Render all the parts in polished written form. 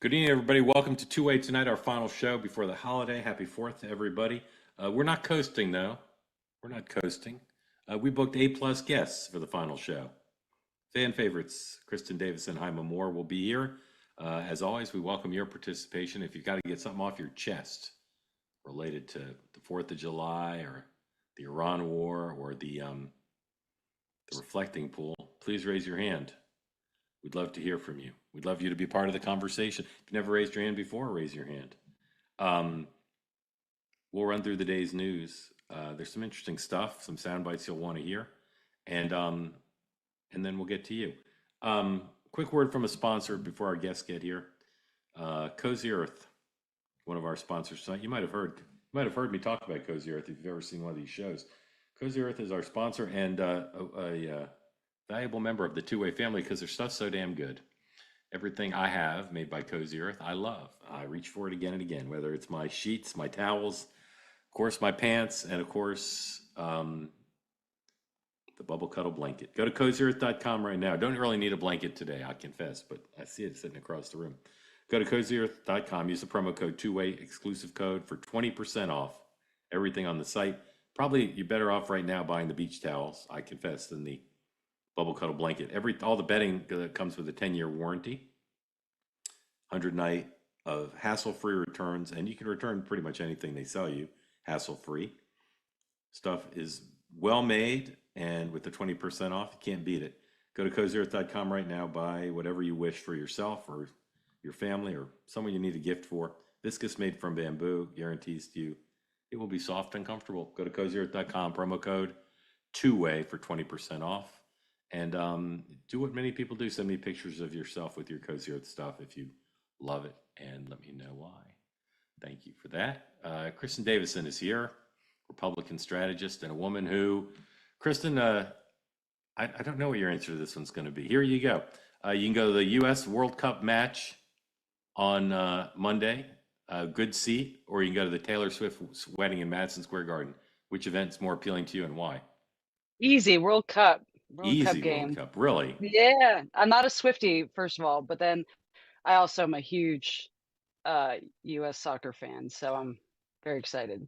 Good evening, everybody. Welcome to Two Way tonight, our final show before the holiday. Happy 4th to everybody. We're not coasting, though. We're not coasting. We booked A-plus guests for the final show. Fan favorites, Kristin, Davison, Hyma Moore will be here. As always, we welcome your participation. If you've got to get something off your chest related to the 4th of July or the Iran war or the reflecting pool, please raise your hand. We'd love to hear from you. We'd love you to be part of the conversation. If you've never raised your hand before, raise your hand. We'll run through the day's news. There's some interesting stuff, some sound bites you'll want to hear, and then we'll get to you. Quick word from a sponsor before our guests get here. Cozy Earth, one of our sponsors tonight. You might have heard me talk about Cozy Earth if you've ever seen one of these shows. Cozy Earth is our sponsor and a valuable member of the Two Way family because their stuff's so damn good. Everything I have made by Cozy Earth, I love. I reach for it again and again, whether it's my sheets, my towels, of course, my pants, and of course, the bubble cuddle blanket. Go to cozyearth.com right now. Don't really need a blanket today, I confess, but I see it sitting across the room. Go to cozyearth.com. Use the promo code Two-Way exclusive code for 20% off everything on the site. Probably you're better off right now buying the beach towels, I confess, than the bubble cuddle blanket. All the bedding comes with a 10-year warranty, 100-night of hassle-free returns, and you can return pretty much anything they sell you hassle-free. Stuff is well made, and with the 20% off, you can't beat it. Go to cozyearth.com right now. Buy whatever you wish for yourself or your family or someone you need a gift for. Viscose made from bamboo guarantees to you it will be soft and comfortable. Go to cozyearth.com, promo code Two-Way for 20% off. And do what many people do. Send me pictures of yourself with your Cozy Earth stuff if you love it, and let me know why. Thank you for that. Kristin Davison is here, Republican strategist, and a woman who, Kristin, I don't know what your answer to this one's going to be. Here you go. You can go to the U.S. World Cup match on Monday, good seat, or you can go to the Taylor Swift wedding in Madison Square Garden. Which event's more appealing to you and why? Easy, World Cup. World Cup Easy game. World Cup, really? Yeah, I'm not a Swiftie, first of all, but then I also am a huge U.S. soccer fan, so I'm very excited.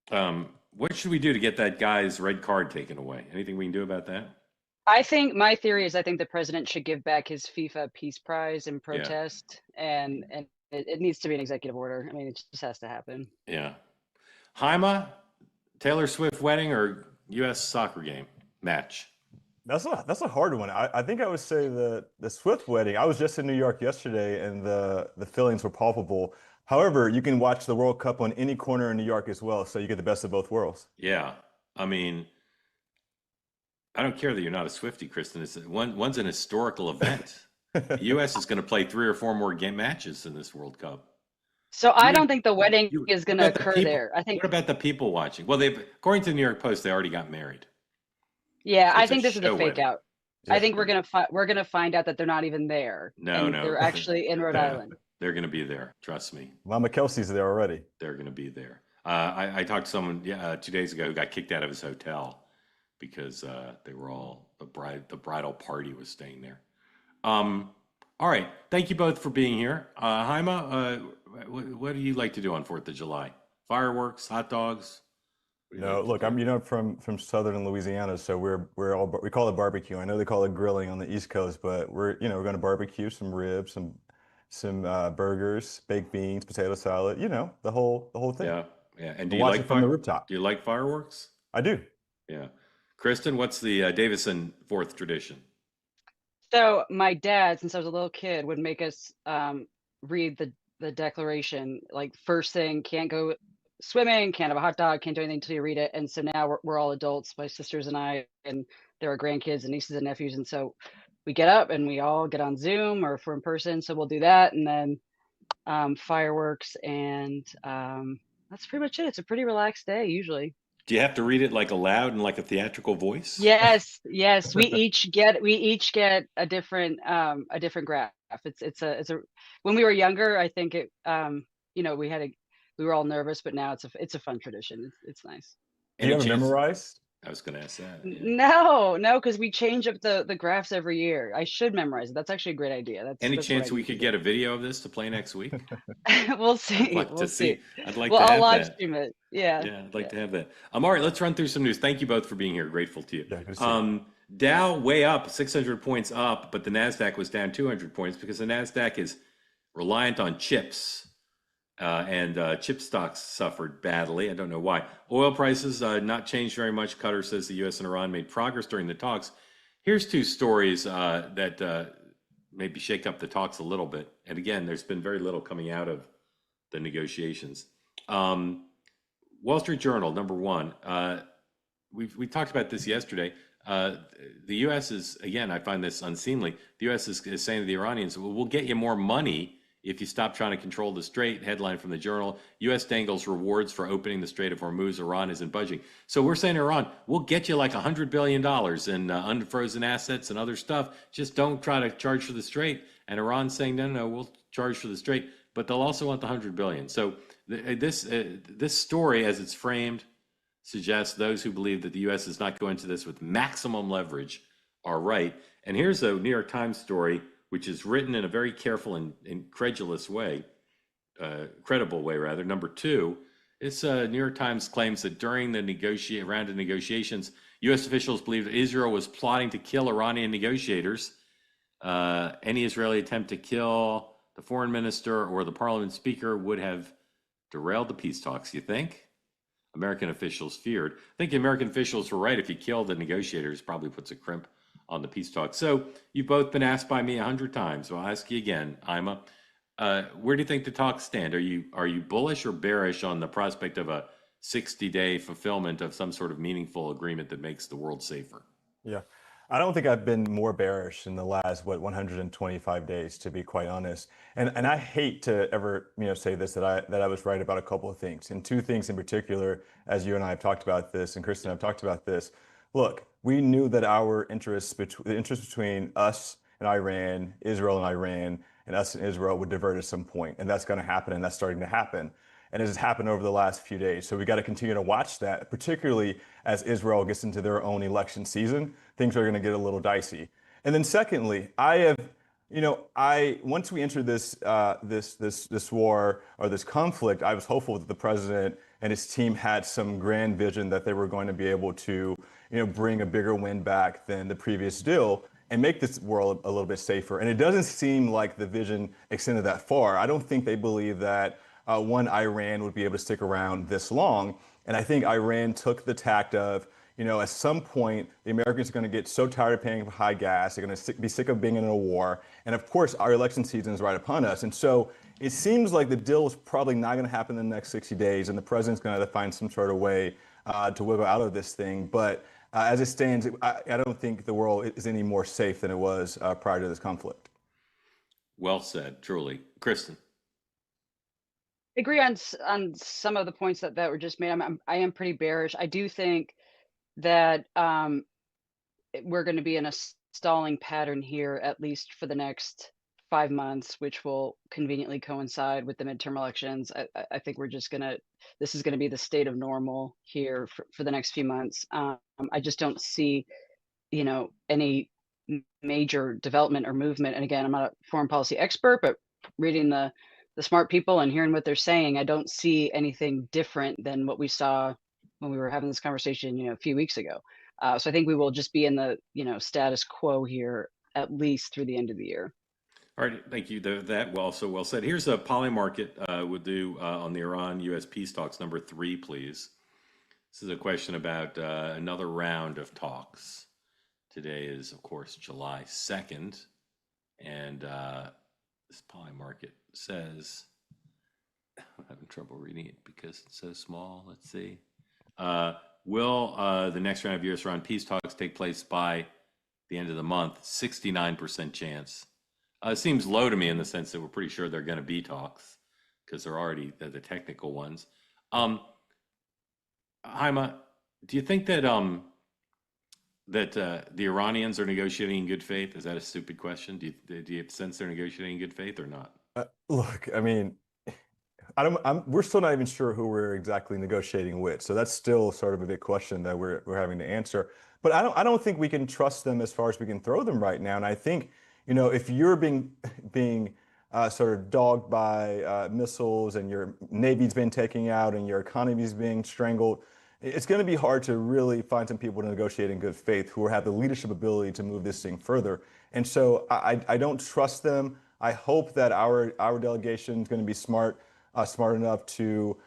What should we do to get that guy's red card taken away? Anything we can do about that? I think my theory is I think the president should give back his FIFA Peace Prize in protest, and it needs to be an executive order. I mean, it just has to happen. Yeah. Hyma, Taylor Swift wedding or U.S. soccer game match? That's a hard one. I think I would say the Swift wedding. I was just in New York yesterday, and the feelings were palpable. However, you can watch the World Cup on any corner in New York as well, so you get the best of both worlds. Yeah, I mean, I don't care that you're not a Swiftie, Kristin. One's an historical event. The U.S. is going to play 3 or 4 more game matches in this World Cup. So I don't think the wedding is going to occur there. I think. What about the people watching? Well, according to the New York Post, they already got married. Yeah, So I think this is a fake out. Yeah. I think we're gonna find out that they're not even there. No, they're actually in Rhode Island. They're going to be there. Trust me. Mama Kelsey's there already. They're going to be there. I talked to someone 2 days ago who got kicked out of his hotel because they were all the bridal party was staying there. All right, thank you both for being here. Hyma, what do you like to do on 4th of July? Fireworks, hot dogs? No, look, I'm from southern Louisiana, so we call it barbecue. I know they call it grilling on the East Coast, but we're going to barbecue some ribs, some burgers, baked beans, potato salad, the whole thing. Yeah. And do We'll you watch like it from the rooftop? Do you like fireworks? I do. Yeah. Kristin, what's the Davison 4th tradition? So my dad, since I was a little kid, would make us read the Declaration, like first thing, can't go swimming, can't have a hot dog, can't do anything until you read it. And so now we're all adults, my sisters and I, and there are grandkids and nieces and nephews. And so we get up and we all get on Zoom, or if we're in person, so we'll do that. And then fireworks, and that's pretty much it. It's a pretty relaxed day usually. Do you have to read it like aloud and like a theatrical voice? Yes. We each get a different graph. It's a when we were younger, I think it we were all nervous, but now it's a fun tradition. It's nice. Do you have it memorized? I was going to ask that. Yeah. No, because we change up the graphs every year. I should memorize it. That's actually a great idea. Any That's what I chance we need to could do. get a video of this to play next week? We'll I'd see. like to We'll see. see. I'd like Well, to I'll have live that. stream it. Yeah. Yeah, I'd like Yeah. to have that. All right, let's run through some news. Thank you both for being here. Grateful to you. Yeah, good to see you. Dow way up, 600 points up, but the Nasdaq was down 200 points because the Nasdaq is reliant on chips, and chip stocks suffered badly. I don't know why. Oil prices not changed very much. Qatar says the U.S. and Iran made progress during the talks. Here's two stories that maybe shake up the talks a little bit. And again, there's been very little coming out of the negotiations. Wall Street Journal, number one. We talked about this yesterday. The U.S. is, again, I find this unseemly. The U.S. is saying to the Iranians, well, we'll get you more money if you stop trying to control the strait. Headline from the Journal, U.S. dangles rewards for opening the Strait of Hormuz. Iran isn't budging. So we're saying to Iran, we'll get you like $100 billion in unfrozen assets and other stuff. Just don't try to charge for the strait. And Iran's saying, no, we'll charge for the strait, but they'll also want the $100 billion. So this story, as it's framed, suggests those who believe that the U.S. is not going to this with maximum leverage are right. And here's a New York Times story, which is written in a very careful and incredulous way, credible way rather. Number two, this New York Times claims that during the round of negotiations, U.S. officials believe that Israel was plotting to kill Iranian negotiators. Any Israeli attempt to kill the foreign minister or the parliament speaker would have derailed the peace talks, you think? American officials feared. I think the American officials were right. If you kill the negotiators, probably puts a crimp on the peace talks. So you've both been asked by me 100 times. So I'll ask you again, Hyma. Where do you think the talks stand? Are you bullish or bearish on the prospect of a 60-day fulfillment of some sort of meaningful agreement that makes the world safer? Yeah. I don't think I've been more bearish in the last, 125 days, to be quite honest. And I hate to ever, say this, that I was right about a couple of things. And two things in particular, as you and I have talked about this, and Kristin have talked about this. Look, we knew that the interest between us and Iran, Israel and Iran, and us and Israel would divert at some point. And that's going to happen, and that's starting to happen. And it has happened over the last few days. So we got to continue to watch that, particularly as Israel gets into their own election season. Things are going to get a little dicey. And then secondly, once we entered this war or this conflict, I was hopeful that the president and his team had some grand vision that they were going to be able to, bring a bigger win back than the previous deal and make this world a little bit safer. And it doesn't seem like the vision extended that far. I don't think they believe that Iran would be able to stick around this long. And I think Iran took the tact of, at some point, the Americans are going to get so tired of paying for high gas. They're going to be sick of being in a war. And of course, our election season is right upon us. And so it seems like the deal is probably not going to happen in the next 60 days. And the president's going to have to find some sort of way to wiggle out of this thing. But as it stands, I don't think the world is any more safe than it was prior to this conflict. Well said, truly. Kristin. I agree on some of the points that were just made. I am pretty bearish. I do think that we're going to be in a stalling pattern here, at least for the next 5 months, which will conveniently coincide with the midterm elections. I think this is going to be the state of normal here for the next few months. I just don't see, any major development or movement. And again, I'm not a foreign policy expert, but reading the smart people and hearing what they're saying, I don't see anything different than what we saw when we were having this conversation, a few weeks ago. So I think we will just be in the, status quo here, at least through the end of the year. All right, thank you. That well said. Here's a Polymarket would do on the Iran-U.S. peace talks, number 3, please. This is a question about another round of talks. Today is, of course, July 2nd, and this Polymarket says, I'm having trouble reading it because it's so small. Let's see. Will the next round of U.S. Iran peace talks take place by the end of the month? 69% chance. It seems low to me in the sense that we're pretty sure they're going to be talks because they're already the technical ones. Hyma, do you think that the Iranians are negotiating in good faith? Is that a stupid question? Do you sense they're negotiating in good faith or not? Look, I mean, we're still not even sure who we're exactly negotiating with. So that's still sort of a big question that we're having to answer. But I don't think we can trust them as far as we can throw them right now. And I think, if you're being sort of dogged by missiles and your Navy's been taken out and your economy's being strangled, it's going to be hard to really find some people to negotiate in good faith who have the leadership ability to move this thing further. And so I don't trust them. I hope that our delegation is going to be smart enough to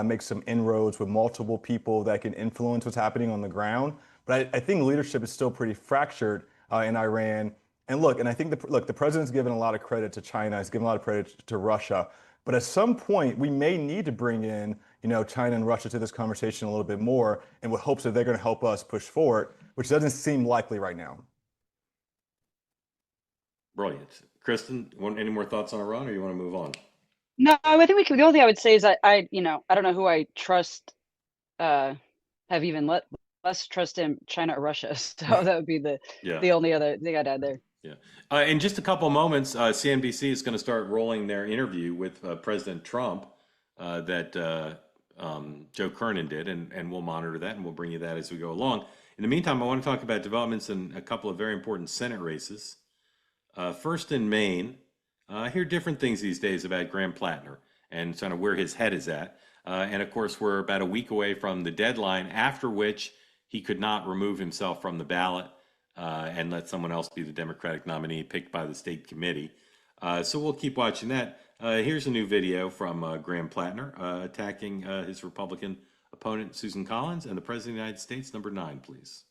make some inroads with multiple people that can influence what's happening on the ground. But I think leadership is still pretty fractured in Iran. And look, and I think the president's given a lot of credit to China. He's given a lot of credit to Russia. But at some point, we may need to bring in, China and Russia to this conversation a little bit more, and with hopes that they're going to help us push forward, which doesn't seem likely right now. Brilliant. Kristin, any more thoughts on Iran, or you want to move on? No, I think the only thing I would say is I don't know who I trust, have even less trust in China or Russia. So that would be the only other thing I'd add there. Yeah. In just a couple of moments, CNBC is going to start rolling their interview with President Trump that Joe Kernan did, and we'll monitor that, and we'll bring you that as we go along. In the meantime, I want to talk about developments in a couple of very important Senate races. First in Maine, I hear different things these days about Graham Platner and kind of where his head is at. And of course, we're about a week away from the deadline after which he could not remove himself from the ballot and let someone else be the Democratic nominee picked by the state committee. So we'll keep watching that. Here's a new video from Graham Platner attacking his Republican opponent, Susan Collins, and the President of the United States, number 9, please.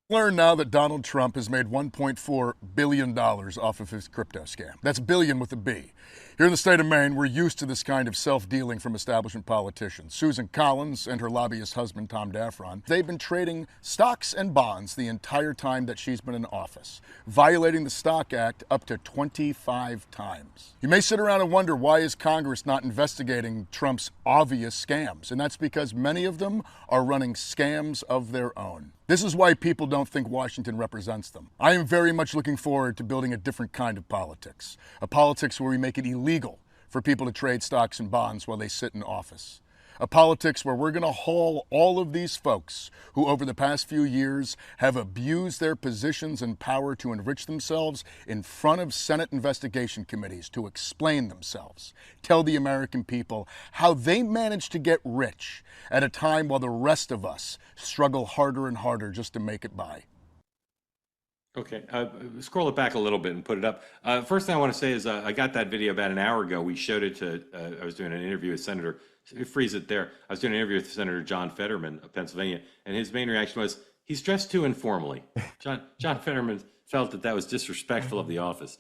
Learn now that Donald Trump has made $1.4 billion off of his crypto scam. That's billion with a B. Here in the state of Maine, we're used to this kind of self-dealing from establishment politicians. Susan Collins and her lobbyist husband, Tom Daffron, they've been trading stocks and bonds the entire time that she's been in office, violating the Stock Act up to 25 times. You may sit around and wonder, why is Congress not investigating Trump's obvious scams? And that's because many of them are running scams of their own. This is why people don't think Washington represents them. I am very much looking forward to building a different kind of politics, a politics where we make it illegal for people to trade stocks and bonds while they sit in office. A politics where we're going to haul all of these folks who over the past few years have abused their positions and power to enrich themselves in front of Senate investigation committees to explain themselves, tell the American people how they managed to get rich at a time while the rest of us struggle harder and harder just to make it by. Okay, scroll it back a little bit and put it up. First thing I want to say is I got that video about an hour ago. We showed it to, I was doing an interview with Senator, freeze it there. I was doing an interview with Senator John Fetterman of Pennsylvania, and his main reaction was, he's dressed too informally. John Fetterman felt that was disrespectful of the office.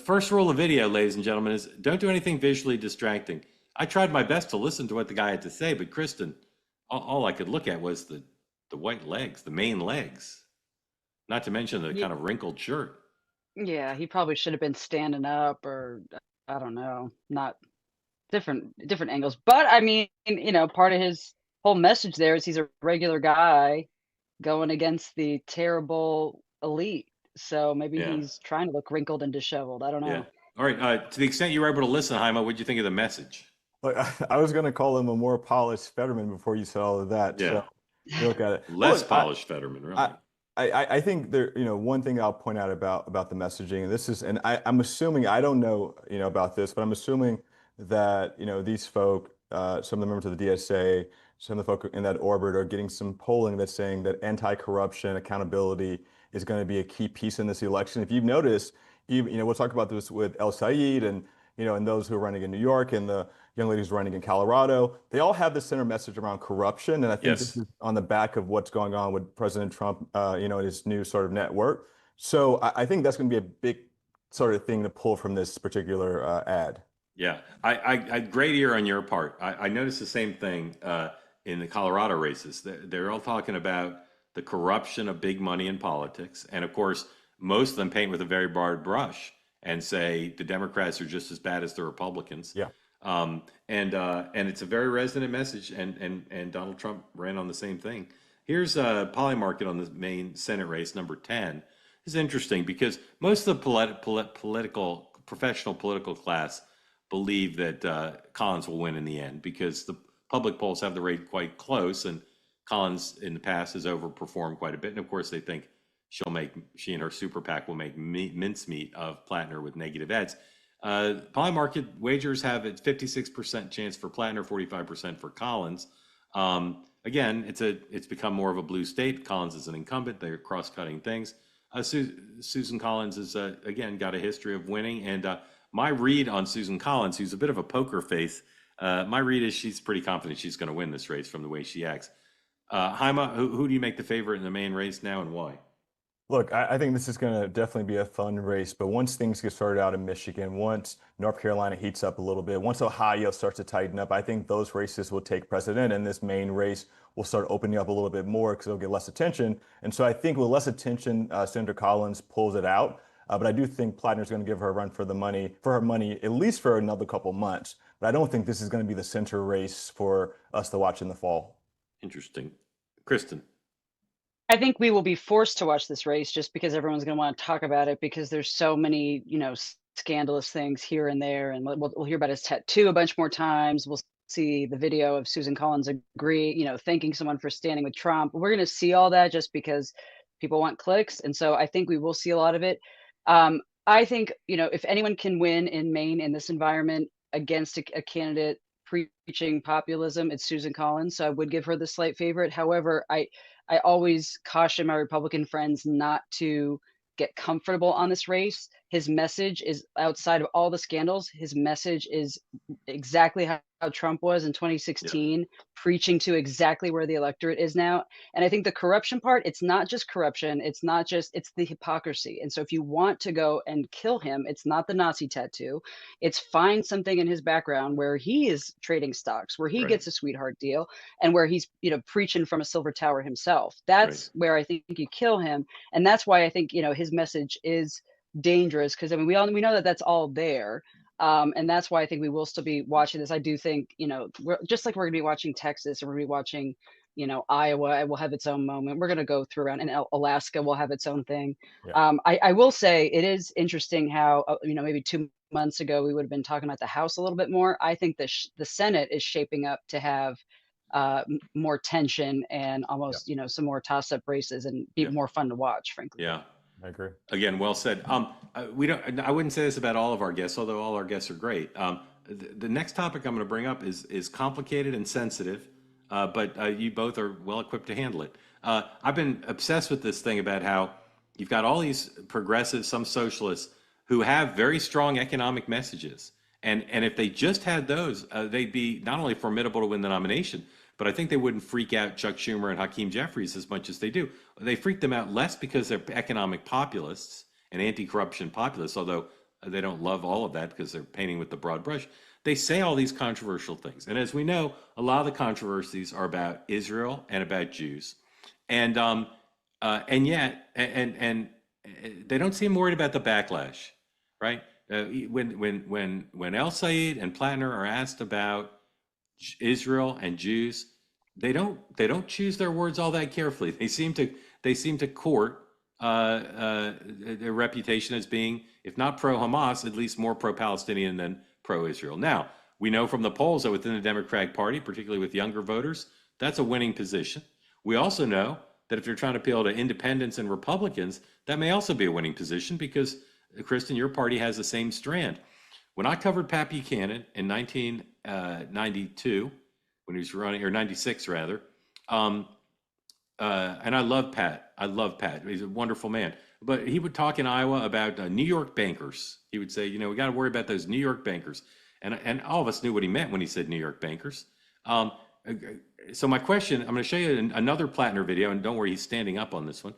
First rule of video, ladies and gentlemen, is don't do anything visually distracting. I tried my best to listen to what the guy had to say, but Kristin, all I could look at was the white legs, the main legs. Not to mention the kind of wrinkled shirt. Yeah, he probably should have been standing up, or I don't know, not different angles. But I mean, part of his whole message there is he's a regular guy going against the terrible elite. So maybe he's trying to look wrinkled and disheveled. I don't know. Yeah. All right. To the extent you were able to listen, Hyma, what'd you think of the message? Look, I was going to call him a more polished Fetterman before you said all of that. Yeah. So look at it. Less polished Fetterman, really. I think there, one thing I'll point out about the messaging, and this is, and I'm assuming, I don't know, about this, but I'm assuming that, these folk, some of the members of the DSA, some of the folk in that orbit are getting some polling that's saying that anti-corruption, accountability is going to be a key piece in this election. If you've noticed, we'll talk about this with El Said and, and those who are running in New York and the young lady who's running in Colorado, they all have the center message around corruption. And I think this is on the back of what's going on with President Trump, and his new sort of network. So I think that's going to be a big sort of thing to pull from this particular ad. Yeah, I great ear on your part. I noticed the same thing in the Colorado races. They're all talking about the corruption of big money in politics. And of course, most of them paint with a very broad brush and say the Democrats are just as bad as the Republicans. Yeah. And it's a very resonant message, and Donald Trump ran on the same thing. Here's Polymarket on the main Senate race, number 10. This is interesting because most of the political professional political class believe that Collins will win in the end, because the public polls have the race quite close, and Collins in the past has overperformed quite a bit. And of course, they think she and her super PAC will make mincemeat of Platner with negative ads. Polymarket wagers have a 56% chance for Platner, 45% for Collins. Again, it's become more of a blue state. Collins is an incumbent. They're cross-cutting things. Susan Collins is again got a history of winning, and my read on Susan Collins, who's a bit of a poker face, my read is she's pretty confident she's going to win this race from the way she acts. Hyma, who do you make the favorite in the main race now, and why? Look, I think this is going to definitely be a fun race, but once things get started out in Michigan, once North Carolina heats up a little bit, once Ohio starts to tighten up, I think those races will take precedent, and this main race will start opening up a little bit more because it'll get less attention. And so I think with less attention, Senator Collins pulls it out. But I do think Platner's going to give her a run for her money, at least for another couple months. But I don't think this is going to be the center race for us to watch in the fall. Interesting. Kristin. I think we will be forced to watch this race just because everyone's going to want to talk about it, because there's so many, scandalous things here and there. And we'll hear about his tattoo a bunch more times. We'll see the video of Susan Collins thanking someone for standing with Trump. We're going to see all that just because people want clicks. And so I think we will see a lot of it. I think, if anyone can win in Maine in this environment against a candidate preaching populism, it's Susan Collins. So I would give her the slight favorite. However, I always caution my Republican friends not to get comfortable on this race. His message is, outside of all the scandals, his message is exactly how Trump was in 2016, preaching to exactly where the electorate is now. And I think the corruption part, it's not just corruption. It's the hypocrisy. And so if you want to go and kill him, it's not the Nazi tattoo. It's find something in his background where he is trading stocks, where he gets a sweetheart deal, and where he's, preaching from a silver tower himself. That's where I think you kill him. And that's why I think, his message is dangerous, because we know that that's all there. And that's why I think we will still be watching this. I do think, we're just like we're gonna be watching Texas, or we're gonna be watching, Iowa. It will have its own moment. We're gonna go through around, and Alaska will have its own thing. I will say it is interesting how, maybe 2 months ago we would have been talking about the House a little bit more. I think the Senate is shaping up to have more tension and almost, some more toss-up races, and be more fun to watch, frankly. Yeah. I agree. Again, well said. I wouldn't say this about all of our guests, although all our guests are great. The next topic I'm going to bring up is complicated and sensitive, but you both are well equipped to handle it. I've been obsessed with this thing about how you've got all these progressives, some socialists, who have very strong economic messages. And if they just had those, they'd be not only formidable to win the nomination, but I think they wouldn't freak out Chuck Schumer and Hakeem Jeffries as much as they do. They freak them out less because they're economic populists and anti-corruption populists, although they don't love all of that because they're painting with the broad brush. They say all these controversial things. And as we know, a lot of the controversies are about Israel and about Jews. And yet they don't seem worried about the backlash, right? When El Sayed and Platner are asked about Israel and Jews, they don't choose their words all that carefully. They seem to court their reputation as being, if not pro-Hamas, at least more pro-Palestinian than pro-Israel. Now, we know from the polls that within the Democratic Party, particularly with younger voters, that's a winning position. We also know that if you're trying to appeal to independents and Republicans, that may also be a winning position, because, Kristin, your party has the same strand. When I covered Pat Buchanan in 1992, when he was running, or 96 rather, and I love Pat. He's a wonderful man. But he would talk in Iowa about New York bankers. He would say, we got to worry about those New York bankers. And all of us knew what he meant when he said New York bankers. So my question, I'm going to show you another Platner video, and don't worry, he's standing up on this one.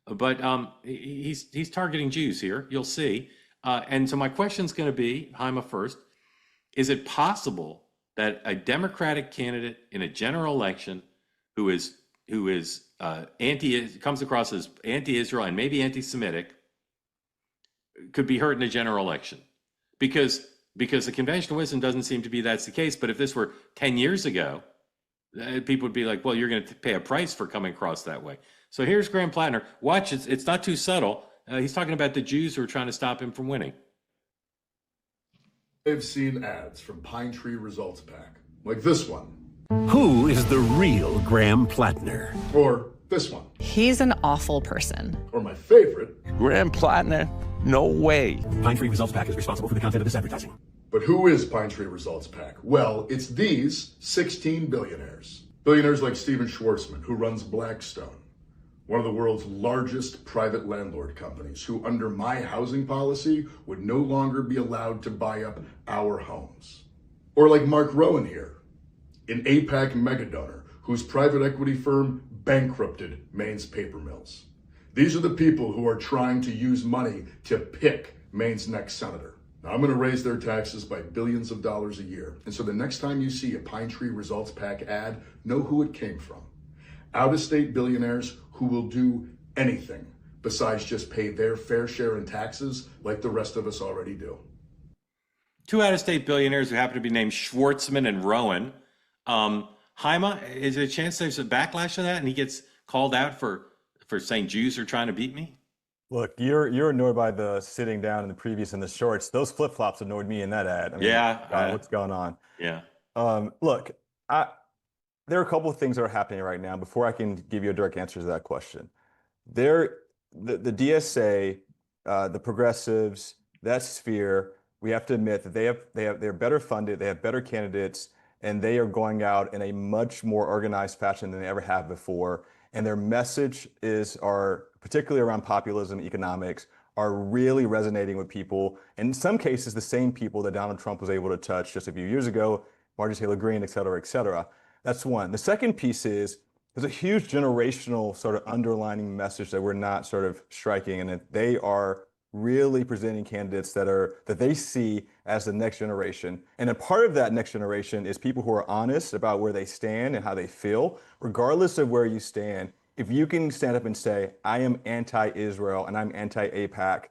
But he's targeting Jews here, you'll see. And so my question is going to be, Hyma first, is it possible that a Democratic candidate in a general election who comes across as anti-Israel and maybe anti-Semitic could be hurt in a general election? Because the conventional wisdom doesn't seem to be that's the case. But if this were 10 years ago, people would be like, well, you're going to pay a price for coming across that way. So here's Graham Platner. Watch, it's not too subtle. He's talking about the Jews who are trying to stop him from winning. I've seen ads from Pine Tree Results Pack, like this one. Who is the real Graham Platner? Or this one. He's an awful person. Or my favorite. Graham Platner? No way. Pine Tree Results Pack is responsible for the content of this advertising. But who is Pine Tree Results Pack? Well, it's these 16 billionaires. Billionaires like Steven Schwartzman, who runs Blackstone, one of the world's largest private landlord companies, who under my housing policy would no longer be allowed to buy up our homes. Or like Mark Rowan here, an AIPAC Megadonor, whose private equity firm bankrupted Maine's paper mills. These are the people who are trying to use money to pick Maine's next senator. Now, I'm going to raise their taxes by billions of dollars a year. And so the next time you see a Pine Tree Results Pack ad, know who it came from. Out-of-state billionaires who will do anything besides just pay their fair share in taxes like the rest of us already do. Two out-of-state billionaires who happen to be named Schwartzman and Rowan. Hyma, is there a chance there's a backlash to that and he gets called out for saying Jews are trying to beat me? Look, you're annoyed by the sitting down in the previous and the shorts. Those flip-flops annoyed me in that ad. I mean, God, what's going on? Yeah. Look, there are a couple of things that are happening right now before I can give you a direct answer to that question. The DSA, the progressives, that sphere, we have to admit that they're better funded, they have better candidates, and they are going out in a much more organized fashion than they ever have before. And their message are particularly around populism, economics, are really resonating with people. In some cases, the same people that Donald Trump was able to touch just a few years ago, Marjorie Taylor Greene, et cetera, et cetera. That's one. The second piece is there's a huge generational sort of underlining message that we're not sort of striking, and that they are really presenting candidates that they see as the next generation. And a part of that next generation is people who are honest about where they stand and how they feel, regardless of where you stand. If you can stand up and say, I am anti-Israel and I'm anti-AIPAC,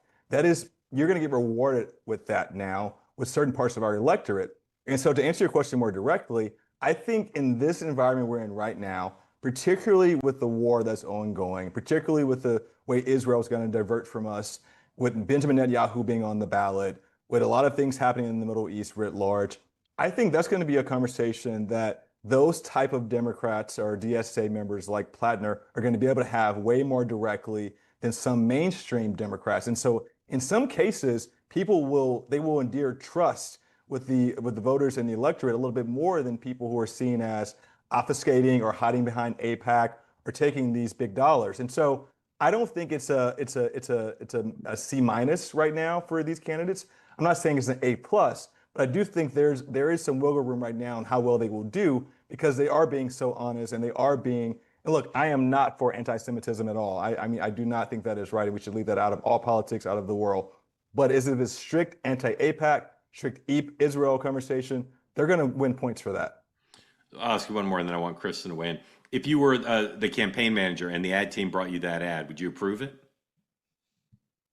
you're going to get rewarded with that now with certain parts of our electorate. And so to answer your question more directly, I think in this environment we're in right now, particularly with the war that's ongoing, particularly with the way Israel is going to divert from us, with Benjamin Netanyahu being on the ballot, with a lot of things happening in the Middle East writ large, I think that's going to be a conversation that those type of Democrats or DSA members like Platner are going to be able to have way more directly than some mainstream Democrats. And so in some cases, people will endear trust with the voters and the electorate a little bit more than people who are seen as obfuscating or hiding behind AIPAC or taking these big dollars. And so I don't think it's a C- right now for these candidates. I'm not saying it's an A+, but I do think there is some wiggle room right now in how well they will do, because they are being so honest and they are being. And look, I am not for anti-Semitism at all. I mean, I do not think that is right, and we should leave that out of all politics, out of the world. But is it a strict anti-AIPAC, strict Israel conversation? They're going to win points for that. I'll ask you one more, and then I want Kristin to weigh in. If you were the campaign manager and the ad team brought you that ad, would you approve it?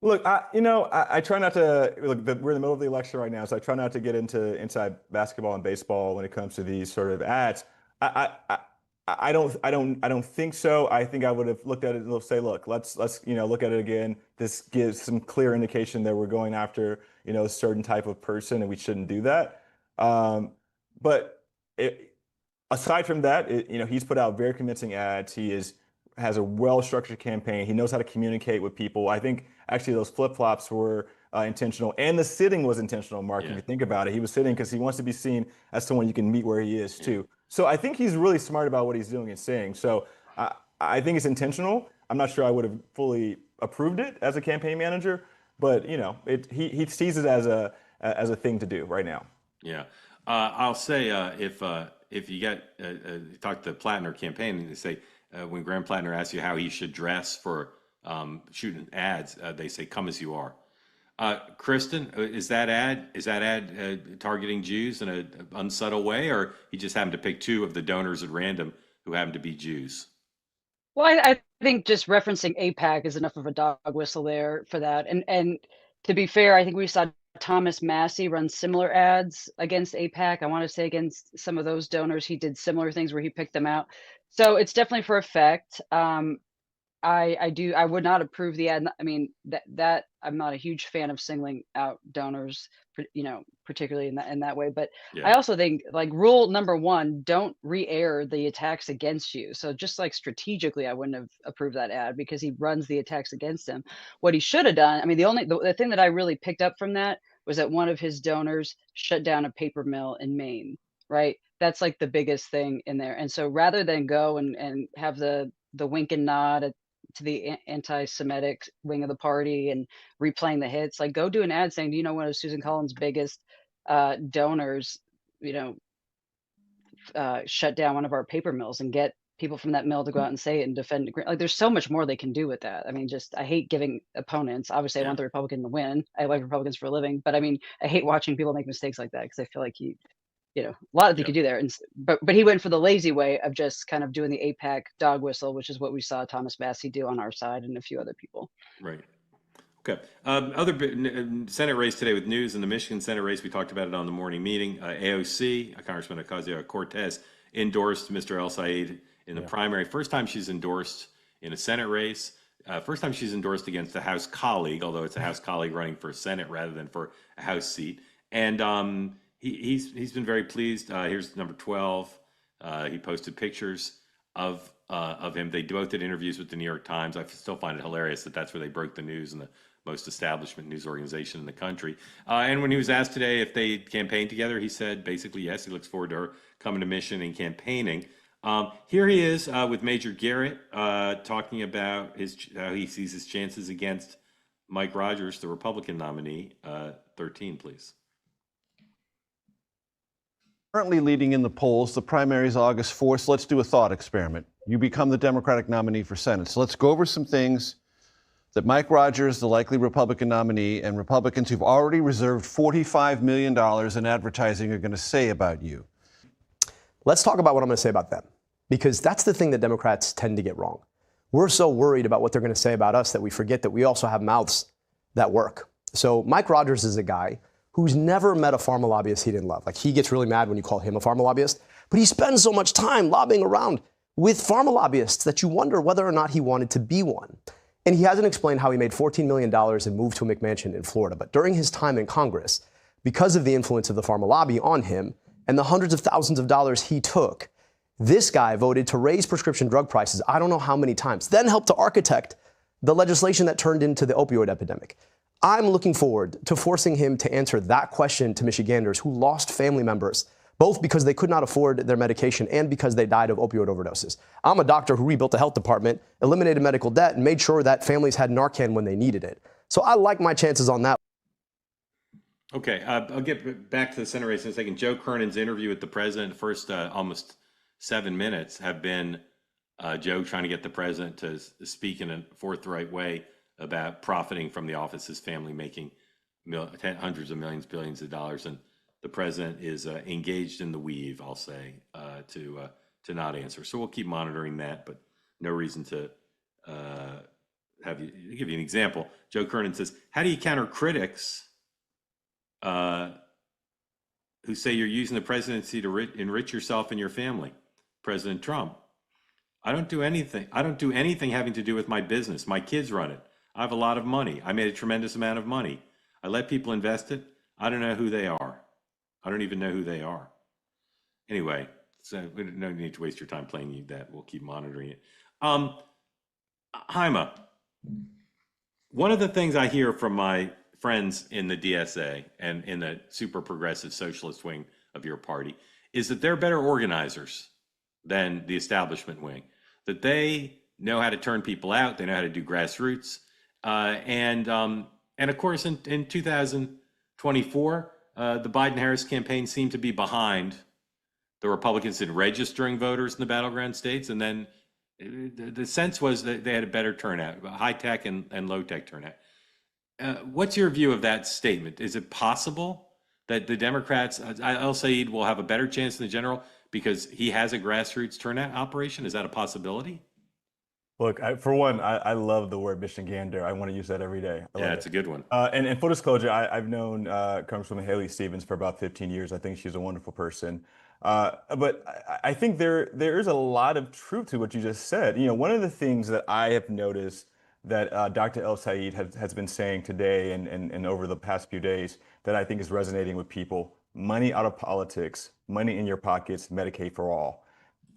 Look, I try not to. Look, we're in the middle of the election right now, so I try not to get into inside basketball and baseball when it comes to these sort of ads. I don't think so. I think I would have looked at it and say, look, let's look at it again. This gives some clear indication that we're going after a certain type of person, and we shouldn't do that. Aside from that, he's put out very convincing ads. He has a well-structured campaign. He knows how to communicate with people. I think actually those flip-flops were intentional, and the sitting was intentional, Mark. If you think about it, he was sitting because he wants to be seen as someone you can meet where he is too. So I think he's really smart about what he's doing and saying. So I think it's intentional. I'm not sure I would have fully approved it as a campaign manager, but he sees it as a thing to do right now. Yeah, I'll say if you talk to the Platner campaign and they say when Graham Platner asks you how he should dress for shooting ads, they say come as you are. Kristin, is that ad targeting Jews in an unsubtle way, or he just happened to pick two of the donors at random who happen to be Jews? Well, I think just referencing AIPAC is enough of a dog whistle there for that. And to be fair, I think we saw Thomas Massey run similar ads against AIPAC. I want to say against some of those donors, he did similar things where he picked them out. So it's definitely for effect. I would not approve the ad. I mean, that I'm not a huge fan of singling out donors, particularly in that way. But Yeah. I also think, like, rule number one, don't re-air the attacks against you. So just like strategically, I wouldn't have approved that ad because he runs the attacks against him. What he should have done, I mean, the thing that I really picked up from that was that one of his donors shut down a paper mill in Maine, right? That's like the biggest thing in there. And so rather than go and have the wink and nod to the anti-Semitic wing of the party and replaying the hits, like, go do an ad saying, do you know one of Susan Collins' biggest donors, shut down one of our paper mills, and get people from that mill to go out and say it and defend. Like, there's so much more they can do with that. I mean, I hate giving opponents. Obviously, I want the Republican to win. I like Republicans for a living, but I mean, I hate watching people make mistakes like that because I feel like a lot of you could do there. But he went for the lazy way of just kind of doing the AIPAC dog whistle, which is what we saw Thomas Massie do on our side and a few other people. Right. Okay. Other Senate race today with news in the Michigan Senate race. We talked about it on the morning meeting. AOC, Congressman Ocasio-Cortez, endorsed Mr. El Sayed in the primary. First time she's endorsed in a Senate race. First time she's endorsed against a House colleague, although it's a House colleague running for Senate rather than for a House seat. And he's been very pleased. Here's number 12. He posted pictures of him. They both did interviews with the New York Times. I still find it hilarious that that's where they broke the news in the most establishment news organization in the country. And when he was asked today if they campaigned together, he said basically yes. He looks forward to her coming to Michigan and campaigning. Here he is with Major Garrett talking about how he sees his chances against Mike Rogers, the Republican nominee. 13, please. Currently leading in the polls. The primary is August 4th. So let's do a thought experiment. You become the Democratic nominee for Senate. So let's go over some things that Mike Rogers, the likely Republican nominee, and Republicans who've already reserved $45 million in advertising are going to say about you. Let's talk about what I'm going to say about them, because that's the thing that Democrats tend to get wrong. We're so worried about what they're going to say about us that we forget that we also have mouths that work. So Mike Rogers is a guy who's never met a pharma lobbyist he didn't love. Like, he gets really mad when you call him a pharma lobbyist, but he spends so much time lobbying around with pharma lobbyists that you wonder whether or not he wanted to be one. And he hasn't explained how he made $14 million and moved to a McMansion in Florida. But during his time in Congress, because of the influence of the pharma lobby on him and the hundreds of thousands of dollars he took, this guy voted to raise prescription drug prices I don't know how many times, then helped to architect the legislation that turned into the opioid epidemic. I'm looking forward to forcing him to answer that question to Michiganders who lost family members, both because they could not afford their medication and because they died of opioid overdoses. I'm a doctor who rebuilt the health department, eliminated medical debt, and made sure that families had Narcan when they needed it. So I like my chances on that. Okay, I'll get back to the Senate race in a second. Joe Kernan's interview with the president, the first almost 7 minutes have been Joe trying to get the president to speak in a forthright way about profiting from the office, his family making hundreds of millions, billions of dollars. And the president is engaged in the weave, I'll say, to not answer. So we'll keep monitoring that, but no reason to give you an example. Joe Kernan says, how do you counter critics who say you're using the presidency to enrich yourself and your family? President Trump, I don't do anything having to do with my business. My kids run it. I have a lot of money. I made a tremendous amount of money. I let people invest it. I don't know who they are. I don't even know who they are. Anyway, so we no need to waste your time playing you that. We'll keep monitoring it. Hyma, one of the things I hear from my friends in the DSA and in the super progressive socialist wing of your party is that they're better organizers than the establishment wing, that they know how to turn people out. They know how to do grassroots. And of course, in 2024, the Biden-Harris campaign seemed to be behind the Republicans in registering voters in the battleground states. And then the sense was that they had a better turnout, high-tech and low-tech turnout. What's your view of that statement? Is it possible that the Democrats, El Sayed, will have a better chance than the general because he has a grassroots turnout operation? Is that a possibility? Look, for one, I love the word Michigander. I want to use that every day. I Yeah, love it's it. a good one. And full disclosure, I've known Congresswoman Haley Stevens for about 15 years. I think she's a wonderful person. But I think there is a lot of truth to what you just said. You know, one of the things that I have noticed that Dr. El Sayed has been saying today and over the past few days that I think is resonating with people: money out of politics, money in your pockets, Medicaid for all.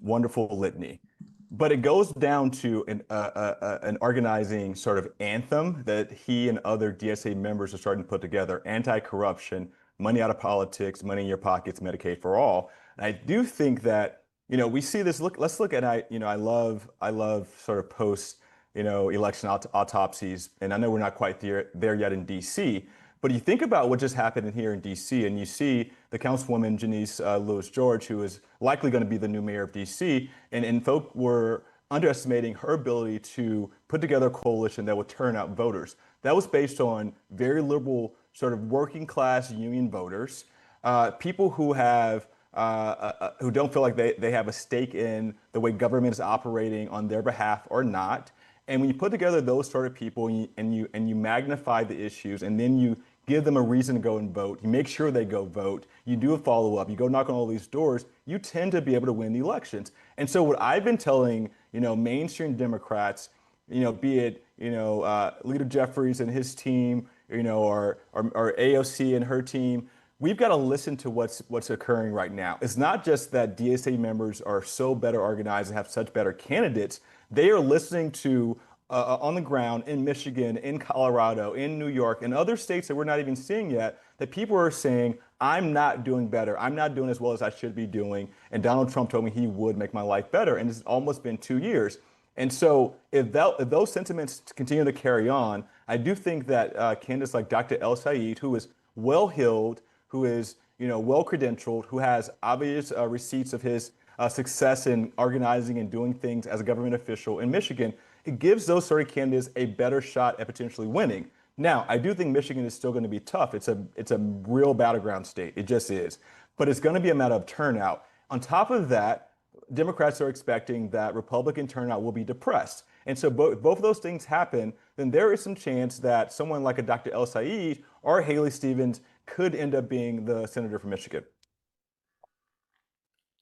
Wonderful litany. But it goes down to an organizing sort of anthem that he and other DSA members are starting to put together: anti-corruption, money out of politics, money in your pockets, Medicaid for all. And I do think that, you know, we see this. Let's look at, I love sort of post, election autopsies, and I know we're not quite there yet in DC. But you think about what just happened here in DC, and you see the Councilwoman Janice Lewis George, who is likely going to be the new mayor of DC, and folk were underestimating her ability to put together a coalition that would turn out voters. That was based on very liberal, sort of working class union voters, people who don't feel like they have a stake in the way government is operating on their behalf or not. And when you put together those sort of people and you magnify the issues, and then you give them a reason to go and vote, you make sure they go vote, you do a follow up, you go knock on all these doors, you tend to be able to win the elections. And so what I've been telling, mainstream Democrats, be it, Leader Jeffries and his team, or AOC and her team, we've got to listen to what's occurring right now. It's not just that DSA members are so better organized and have such better candidates. They are listening to on the ground in Michigan, in Colorado, in New York, and other states that we're not even seeing yet, that people are saying, I'm not doing better. I'm not doing as well as I should be doing. And Donald Trump told me he would make my life better. And it's almost been 2 years. And so if those sentiments continue to carry on, I do think that candidates like Dr. El Sayed, who is well-heeled, who is well-credentialed, who has obvious receipts of his success in organizing and doing things as a government official in Michigan, it gives those sort of candidates a better shot at potentially winning. Now, I do think Michigan is still going to be tough. It's a real battleground state. It just is. But it's going to be a matter of turnout. On top of that, Democrats are expecting that Republican turnout will be depressed. And so both of those things happen, then there is some chance that someone like a Dr. El Sayed or Haley Stevens could end up being the senator from Michigan.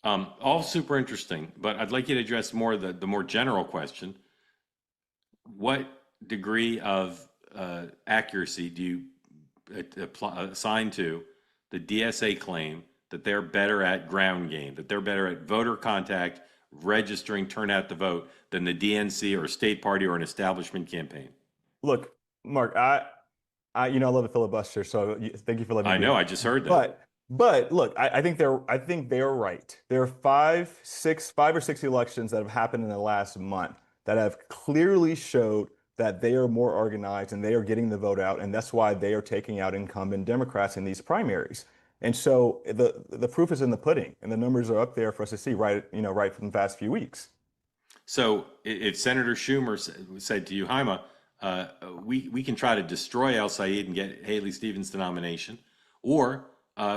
All super interesting, but I'd like you to address more the more general question. What degree of accuracy do you assign to the DSA claim that they're better at ground game, that they're better at voter contact, registering turnout to vote than the DNC or a state party or an establishment campaign? Look, Mark, I love the filibuster, so thank you for letting me. I know, I just heard that. But look, I think they're right. There are five or six elections that have happened in the last month that have clearly showed that they are more organized and they are getting the vote out, and that's why they are taking out incumbent Democrats in these primaries. And so the proof is in the pudding, and the numbers are up there for us to see right from the past few weeks. So if Senator Schumer said to you, Hyma, we can try to destroy El Sayed and get Haley Stevens the nomination, or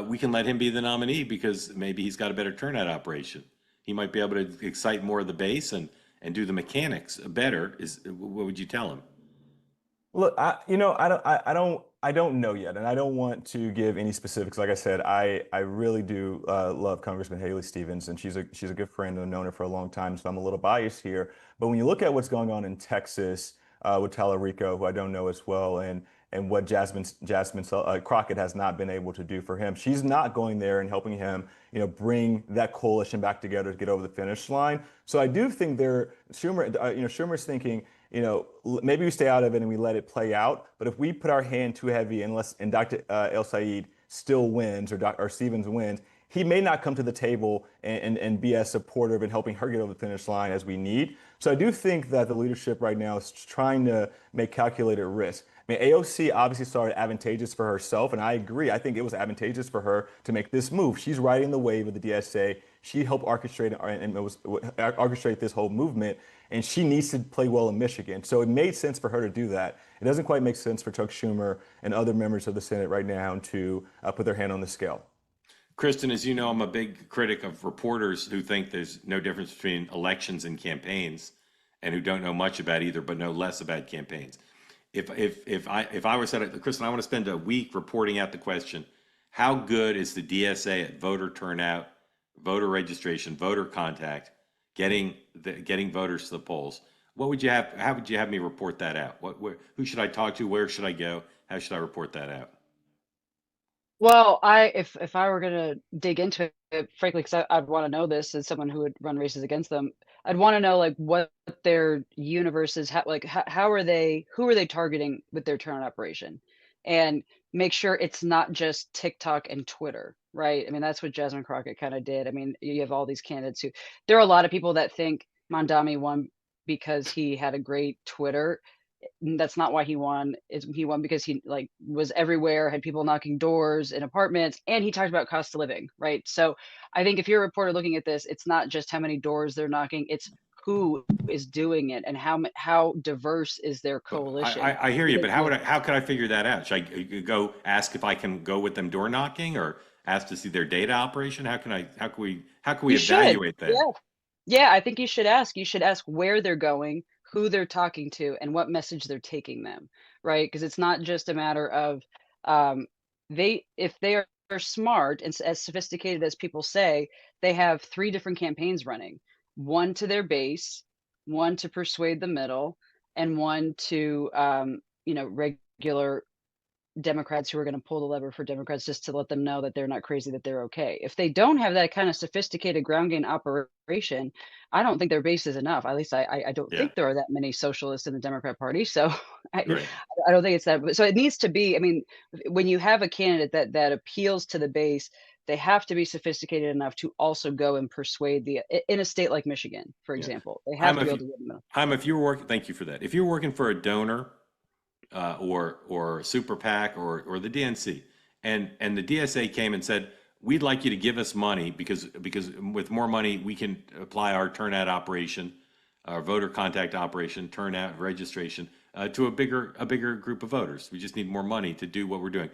we can let him be the nominee because maybe he's got a better turnout operation. He might be able to excite more of the base and do the mechanics better. What would you tell him? Look, I don't know yet, and I don't want to give any specifics. Like I said, I really do love Congressman Haley Stevens, and she's a good friend, and I've known her for a long time, so I'm a little biased here. But when you look at what's going on in Texas with Tallarico, who I don't know as well, and what Jasmine Crockett has not been able to do for him, she's not going there and helping him, bring that coalition back together to get over the finish line. So I do think Schumer's thinking, maybe we stay out of it and we let it play out. But if we put our hand too heavy and Dr. El Sayed still wins or Stevens wins, he may not come to the table and be as supportive in helping her get over the finish line as we need. So I do think that the leadership right now is trying to make calculated risk. I mean, AOC obviously saw it advantageous for herself, and I agree. I think it was advantageous for her to make this move. She's riding the wave of the DSA. She helped orchestrate this whole movement, and she needs to play well in Michigan. So it made sense for her to do that. It doesn't quite make sense for Chuck Schumer and other members of the Senate right now to put their hand on the scale. Kristin, as you know, I'm a big critic of reporters who think there's no difference between elections and campaigns. and who don't know much about either, but know less about campaigns. If I were said, Kristin, I want to spend a week reporting out the question, how good is the DSA at voter turnout, voter registration, voter contact, getting voters to the polls? What would you have? How would you have me report that out? Who should I talk to? Where should I go? How should I report that out? Well, if I were gonna dig into it, frankly, because I'd want to know this as someone who would run races against them, I'd want to know like what their universe is, how are they, who are they targeting with their turnout operation, and make sure it's not just TikTok and Twitter, right? I mean, that's what Jasmine Crockett kind of did. I mean, you have all these candidates who, there are a lot of people that think Mondami won because he had a great Twitter. That's not why he won. He won because he like was everywhere, had people knocking doors in apartments, and he talked about cost of living, right? So I think if you're a reporter looking at this, it's not just how many doors they're knocking, it's who is doing it and how diverse is their coalition. I hear you, but how could I figure that out? Should I go ask if I can go with them door knocking, or ask to see their data operation? How can we evaluate that? Yeah, I think you should ask. You should ask where they're going, who they're talking to, and what message they're taking them, right? Because it's not just a matter of if they are smart and as sophisticated as people say, they have 3 different campaigns running: one to their base, one to persuade the middle, and one to regular Democrats who are going to pull the lever for Democrats, just to let them know that they're not crazy, that they're okay. If they don't have that kind of sophisticated ground game operation, I don't think their base is enough. At least I don't think there are that many socialists in the Democrat Party. So I don't think it's that. So it needs to be, I mean, when you have a candidate that appeals to the base, they have to be sophisticated enough to also go and persuade in a state like Michigan, for example, they have to be able to get them. Hyma, if you're working, thank you for that. If you're working for a donor, or super PAC or the DNC, and the DSA came and said, we'd like you to give us money because with more money we can apply our turnout operation, our voter contact operation, turnout registration to a bigger group of voters. We just need more money to do what we're doing.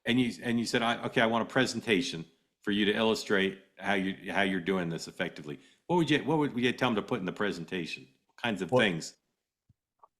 And you said, okay, I want a presentation for you to illustrate how you're doing this effectively. What would you tell them to put in the presentation? What kinds of things?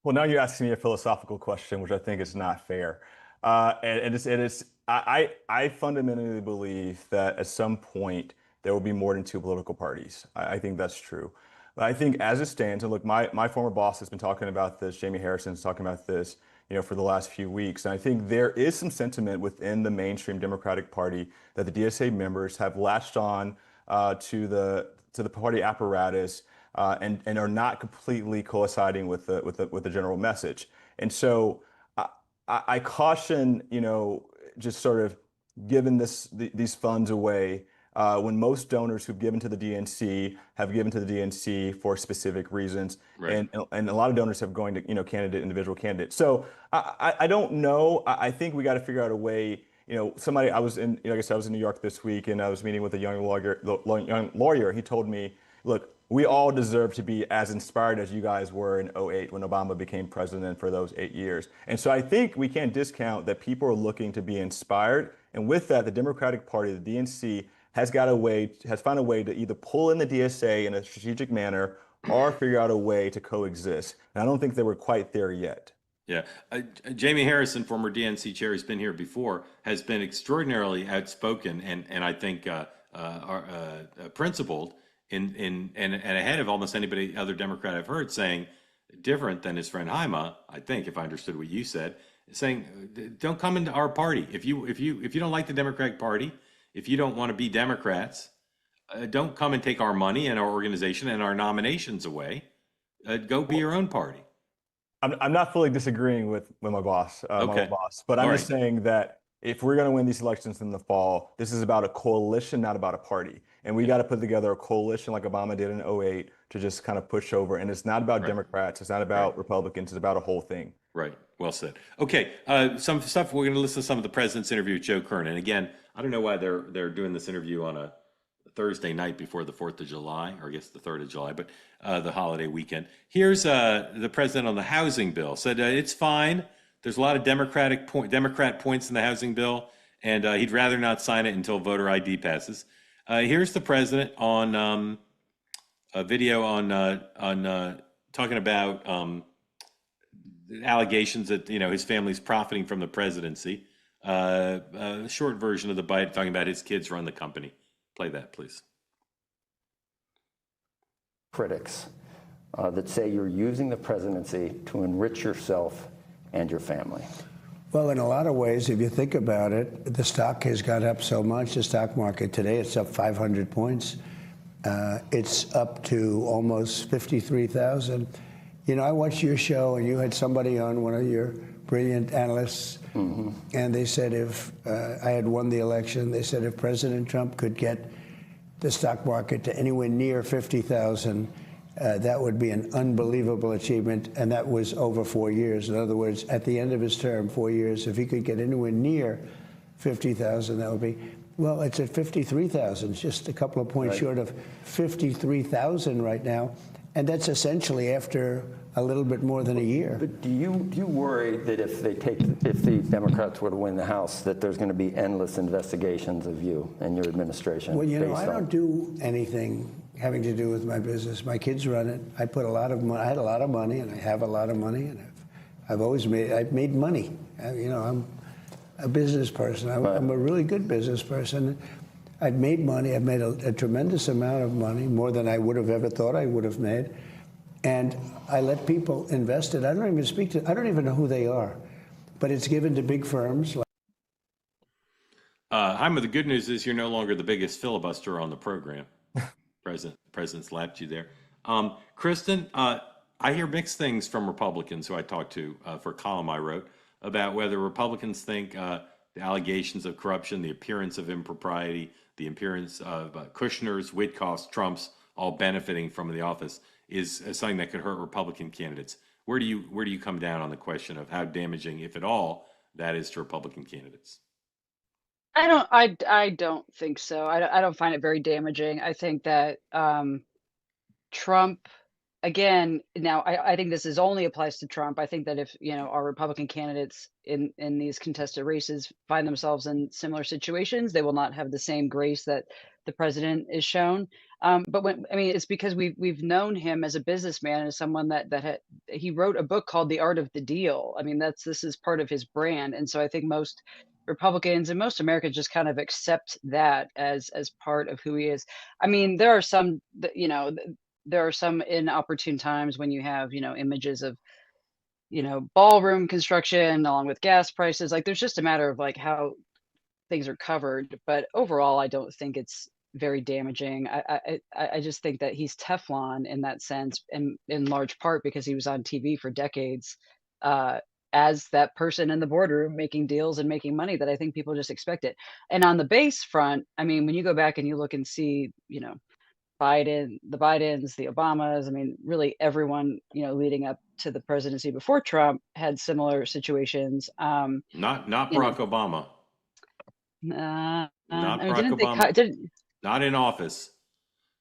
Well, now you're asking me a philosophical question, which I think is not fair. I fundamentally believe that at some point there will be more than 2 political parties. I think that's true. But I think as it stands, and look, my former boss has been talking about this, Jamie Harrison's talking about this, for the last few weeks. And I think there is some sentiment within the mainstream Democratic Party that the DSA members have latched on to the party apparatus. And are not completely coinciding with the general message. And so I caution, just sort of giving these funds away when most donors who've given to the DNC have given to the DNC for specific reasons, and a lot of donors have going to individual candidates. So I don't know. I think we got to figure out a way. I was in, like I said, I was in New York this week, and I was meeting with a young lawyer. He told me, look, we all deserve to be as inspired as you guys were in 2008 when Obama became president for those 8 years. And so I think we can't discount that people are looking to be inspired. And with that, the Democratic Party, the DNC, has found a way to either pull in the DSA in a strategic manner or figure out a way to coexist. And I don't think they were quite there yet. Yeah. Jamie Harrison, former DNC chair, who's been here before, has been extraordinarily outspoken and I think principled and ahead of almost anybody other Democrat I've heard, saying, different than his friend Hyma, I think, if I understood what you said, saying, don't come into our party. If you don't like the Democratic Party, if you don't want to be Democrats, don't come and take our money and our organization and our nominations away. Go be your own party. I'm not fully disagreeing with my boss, but I'm just saying that if we're going to win these elections in the fall, this is about a coalition, not about a party. And we got to put together a coalition like Obama did in 2008 to just kind of push over. And it's not about Democrats. It's not about Republicans. It's about a whole thing. Right. Well said. Okay. Some stuff, we're going to listen to some of the president's interview with Joe Kernan. Again, I don't know why they're doing this interview on a Thursday night before the 4th of July, or I guess the 3rd of July, but the holiday weekend. Here's the president on the housing bill. Said it's fine. There's a lot of Democrat points in the housing bill, and he'd rather not sign it until voter ID passes. Here's the president on a video on talking about allegations that his family's profiting from the presidency. Short version of the bite, talking about his kids run the company. Play that, please. Critics that say you're using the presidency to enrich yourself and your family. Well, in a lot of ways, if you think about it, the stock has gone up so much. The stock market today, it's up 500 points. It's up to almost 53,000. I watched your show, and you had somebody on, one of your brilliant analysts, and they said if I had won the election, they said if President Trump could get the stock market to anywhere near 50,000, that would be an unbelievable achievement, and that was over 4 years. In other words, at the end of his term, 4 years, if he could get anywhere near 50,000, that would be, well, it's at 53,000, just a couple of points short of 53,000 right now, and that's essentially after a little bit more than a year. But do you worry that if the Democrats were to win the House, that there's going to be endless investigations of you and your administration? Well, I don't do anything having to do with my business. My kids run it. I put a lot of money. I had a lot of money, and I have a lot of money, and I've made money. I'm a business person. I'm a really good business person. I've made money. I've made a tremendous amount of money, more than I would have ever thought I would have made. And I let people invest it. I don't even know who they are, but it's given to big firms. Hyma, the good news is you're no longer the biggest filibuster on the program. President slapped you there. Kristin, I hear mixed things from Republicans who I talked to for a column I wrote about whether Republicans think the allegations of corruption, the appearance of impropriety, the appearance of Kushner's, Witkoff's, Trump's, all benefiting from the office is something that could hurt Republican candidates. Where do you come down on the question of how damaging, if at all, that is to Republican candidates? I don't think so. I don't find it very damaging. I think that Trump, again, now I think this only applies to Trump. I think that if our Republican candidates in these contested races find themselves in similar situations, they will not have the same grace that the president is shown. But it's because we've known him as a businessman, as someone that he wrote a book called The Art of the Deal. This is part of his brand, and so I think most Republicans and most Americans just kind of accept that as part of who he is. There are some there are some inopportune times when you have images of ballroom construction along with gas prices. Like, there's just a matter of how things are covered, but overall I don't think it's very damaging. I just think that he's Teflon in that sense, and in large part because he was on TV for decades as that person in the boardroom making deals and making money, that I think people just expect it. And on the base front, when you go back and you look and see, Biden, the Bidens, the Obamas, really everyone, leading up to the presidency before Trump had similar situations. Not Barack Obama. Not Barack Obama. Not in office.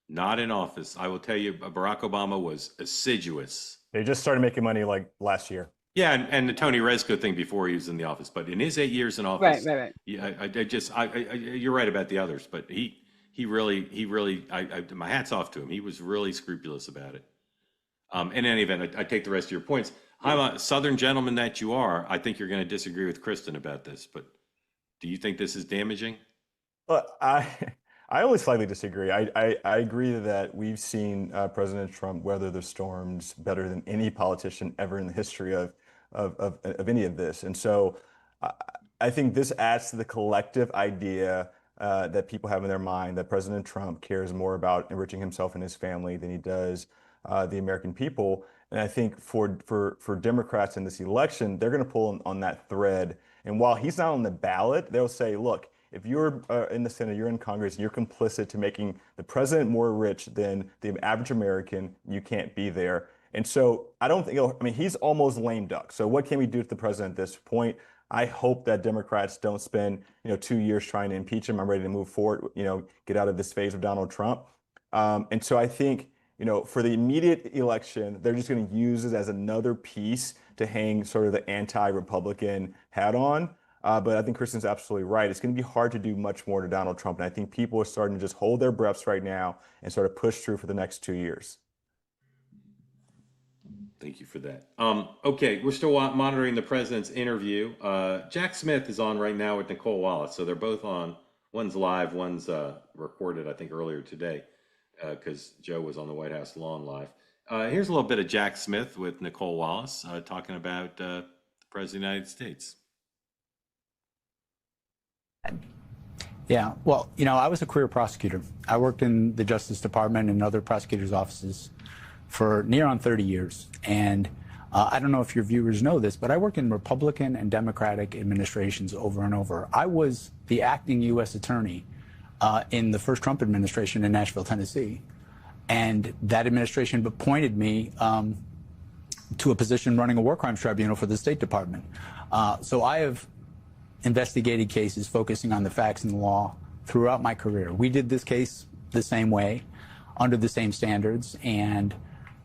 Not in office. I will tell you, Barack Obama was assiduous. They just started making money like last year. Yeah, and the Tony Rezko thing before he was in the office, but in his 8 years in office, right. Yeah, you're right about the others, but he really, my hat's off to him. He was really scrupulous about it. In any event, I take the rest of your points. I'm a Southern gentleman that you are. I think you're going to disagree with Kristin about this, but do you think this is damaging? Well, I only slightly disagree. I agree that we've seen President Trump weather the storms better than any politician ever in the history of any of this. And so I think this adds to the collective idea that people have in their mind that President Trump cares more about enriching himself and his family than he does the American people. And I think for Democrats in this election, they're going to pull on that thread. And while he's not on the ballot, they'll say, look, if you're in the Senate, you're in Congress, you're complicit to making the president more rich than the average American, you can't be there. And so I don't think, he's almost lame duck. So what can we do to the president at this point? I hope that Democrats don't spend, 2 years trying to impeach him. I'm ready to move forward, get out of this phase of Donald Trump. And so I think, for the immediate election, they're just going to use it as another piece to hang sort of the anti-Republican hat on. But I think Kristin's absolutely right. It's going to be hard to do much more to Donald Trump. And I think people are starting to just hold their breaths right now and sort of push through for the next 2 years. Thank you for that. Okay, we're still monitoring the president's interview. Jack Smith is on right now with Nicole Wallace, so they're both on. One's live, one's recorded, I think, earlier today, because Joe was on the White House lawn live. Here's a little bit of Jack Smith with Nicole Wallace talking about the President of the United States. Yeah, well, you know, I was a career prosecutor. I worked in the Justice Department and other prosecutors' offices for near on 30 years. And I don't know if your viewers know this, but I worked in Republican and Democratic administrations over and over. I was the acting U.S. attorney in the first Trump administration in Nashville, Tennessee. And that administration appointed me to a position running a war crimes tribunal for the State Department. So I have investigated cases focusing on the facts and the law throughout my career. We did this case the same way, under the same standards. And,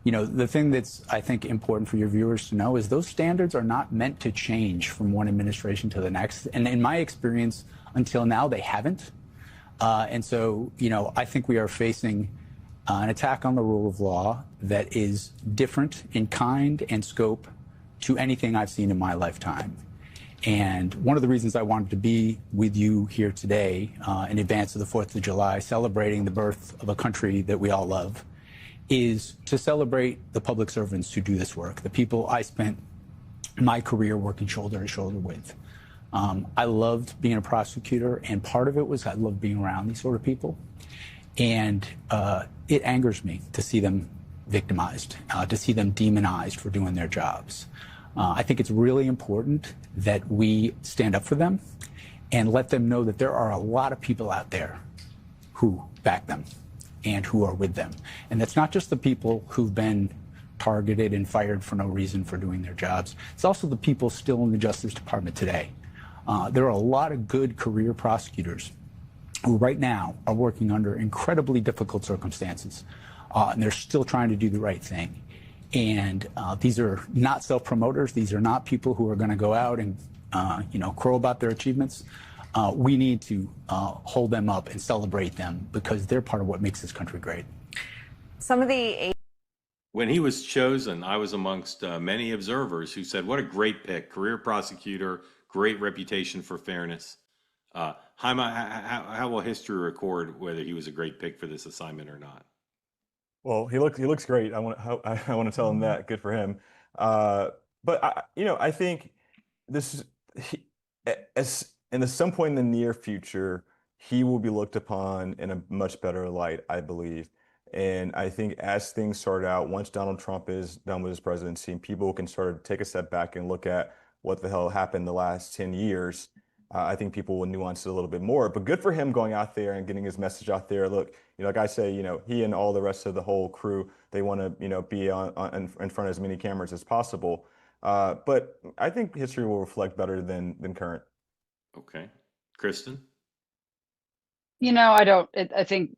you know, the thing that's, I think, important for your viewers to know is those standards are not meant to change from one administration to the next. And in my experience, until now, they haven't. And so, you know, I think we are facing an attack on the rule of law that is different in kind and scope to anything I've seen in my lifetime. And one of the reasons I wanted to be with you here today in advance of the 4th of July, celebrating the birth of a country that we all love, is to celebrate the public servants who do this work, the people I spent my career working shoulder to shoulder with. I loved being a prosecutor, and part of it was I loved being around these sort of people. And it angers me to see them victimized, to see them demonized for doing their jobs. I think it's really important that we stand up for them and let them know that there are a lot of people out there who back them and who are with them. And that's not just the people who've been targeted and fired for no reason for doing their jobs. It's also the people still in the Justice Department today. There are a lot of good career prosecutors who right now are working under incredibly difficult circumstances, and they're still trying to do the right thing. And these are not self-promoters. These are not people who are going to go out and, you know, crow about their achievements. We need to hold them up and celebrate them because they're part of what makes this country great. When he was chosen, I was amongst many observers who said, what a great pick, career prosecutor, great reputation for fairness. Hyma, how will history record whether he was a great pick for this assignment or not? Well, he looks great. I want to tell him that. Good for him. But you know, I think this as at some point in the near future, he will be looked upon in a much better light, I believe. And I think as things start out, once Donald Trump is done with his presidency, people can sort of take a step back and look at what the hell happened the last 10 years. I think people will nuance it a little bit more, but good for him going out there and getting his message out there. Look, you know, like I say, you know, he and all the rest of the whole crew, they want to, you know, be in front of as many cameras as possible. But I think history will reflect better than current. Okay. Kristin? You know, I think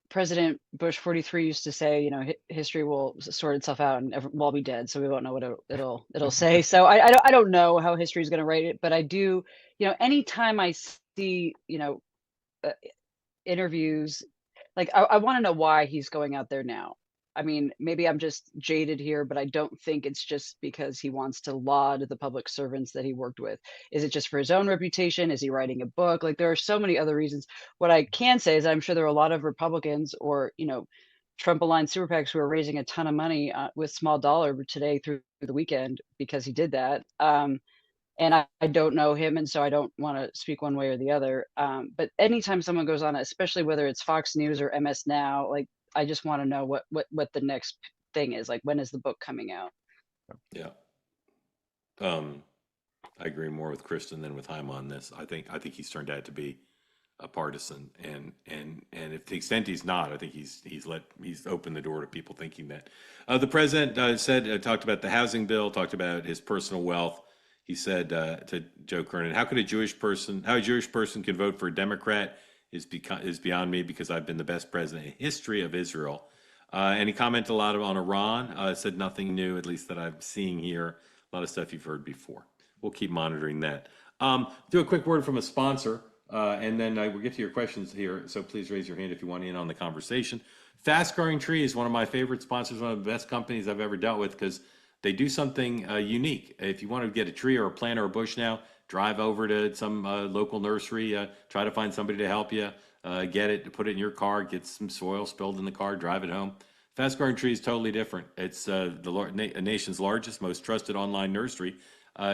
President Bush 43 used to say, you know, history will sort itself out and we'll all be dead, so we won't know what it'll say. So I don't know how history is going to write it, but I do, you know, anytime I see, you know, interviews, like I want to know why he's going out there now. I mean, maybe I'm just jaded here, but I don't think it's just because he wants to laud the public servants that he worked with. Is it just for his own reputation? Is he writing a book? Like, there are so many other reasons. What I can say is I'm sure there are a lot of Republicans or, you know, Trump-aligned super PACs who are raising a ton of money with small dollar today through the weekend because he did that. And I don't know him, and so I don't want to speak one way or the other. But anytime someone goes on, especially whether it's Fox News or MS Now, like, I just want to know what the next thing is. Like, when is the book coming out? Yeah. I agree more with Kristin than with Hyma on this. I think he's turned out to be a partisan, and if to the extent he's not, I think he's opened the door to people thinking that. The president talked about the housing bill, talked about his personal wealth. He said to Joe Kernan, how a Jewish person can vote for a Democrat is beyond me because I've been the best president in history of Israel. And he commented a lot on Iran, said nothing new, at least that I'm seeing here. A lot of stuff you've heard before. We'll keep monitoring that. Do a quick word from a sponsor, and then we'll get to your questions here. So please raise your hand if you want in on the conversation. Fast Growing Trees, one of my favorite sponsors, one of the best companies I've ever dealt with, because they do something unique. If you want to get a tree or a plant or a bush now, drive over to some local nursery, try to find somebody to help you get it, put it in your car, get some soil spilled in the car, drive it home. Fast Growing Tree is totally different. It's the nation's largest, most trusted online nursery.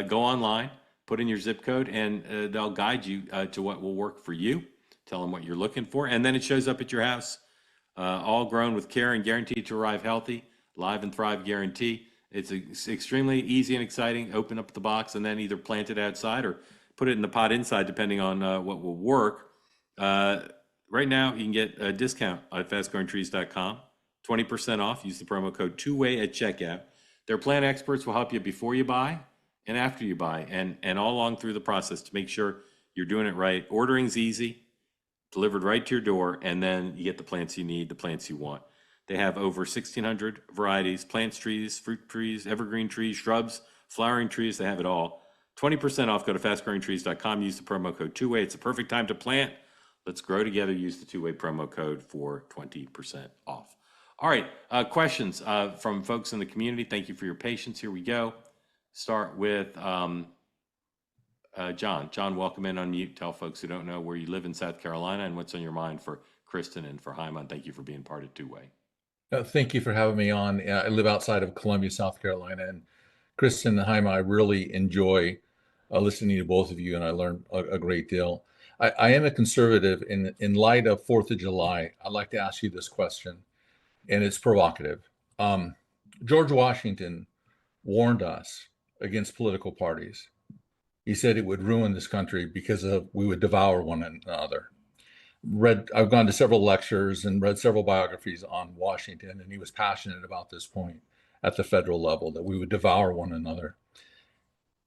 Go online, put in your zip code, and they'll guide you to what will work for you. Tell them what you're looking for, and then it shows up at your house, all grown with care and guaranteed to arrive healthy. Live and Thrive guarantee. It's extremely easy and exciting. Open up the box and then either plant it outside or put it in the pot inside, depending on what will work. Right now, you can get a discount at fastgrowingtrees.com, 20% off. Use the promo code 2WAY at checkout. Their plant experts will help you before you buy and after you buy, and all along through the process to make sure you're doing it right. Ordering's easy, delivered right to your door, and then you get the plants you need, the plants you want. They have over 1,600 varieties, plants, trees, fruit trees, evergreen trees, shrubs, flowering trees. They have it all. 20% off. Go to fastgrowingtrees.com. Use the promo code 2WAY. It's a perfect time to plant. Let's grow together. Use the 2WAY promo code for 20% off. All right. Questions from folks in the community. Thank you for your patience. Here we go. Start with John. John, welcome in, unmute. Tell folks who don't know where you live in South Carolina and what's on your mind for Kristin and for Hyma. Thank you for being part of 2WAY. Thank you for having me on. I live outside of Columbia, South Carolina, and Kristin and Hyma, I really enjoy listening to both of you, and I learn a great deal. I am a conservative. In light of 4th of July, I'd like to ask you this question, and it's provocative. George Washington warned us against political parties. He said it would ruin this country because we would devour one another. I've gone to several lectures and read several biographies on Washington, and he was passionate about this point at the federal level, that we would devour one another.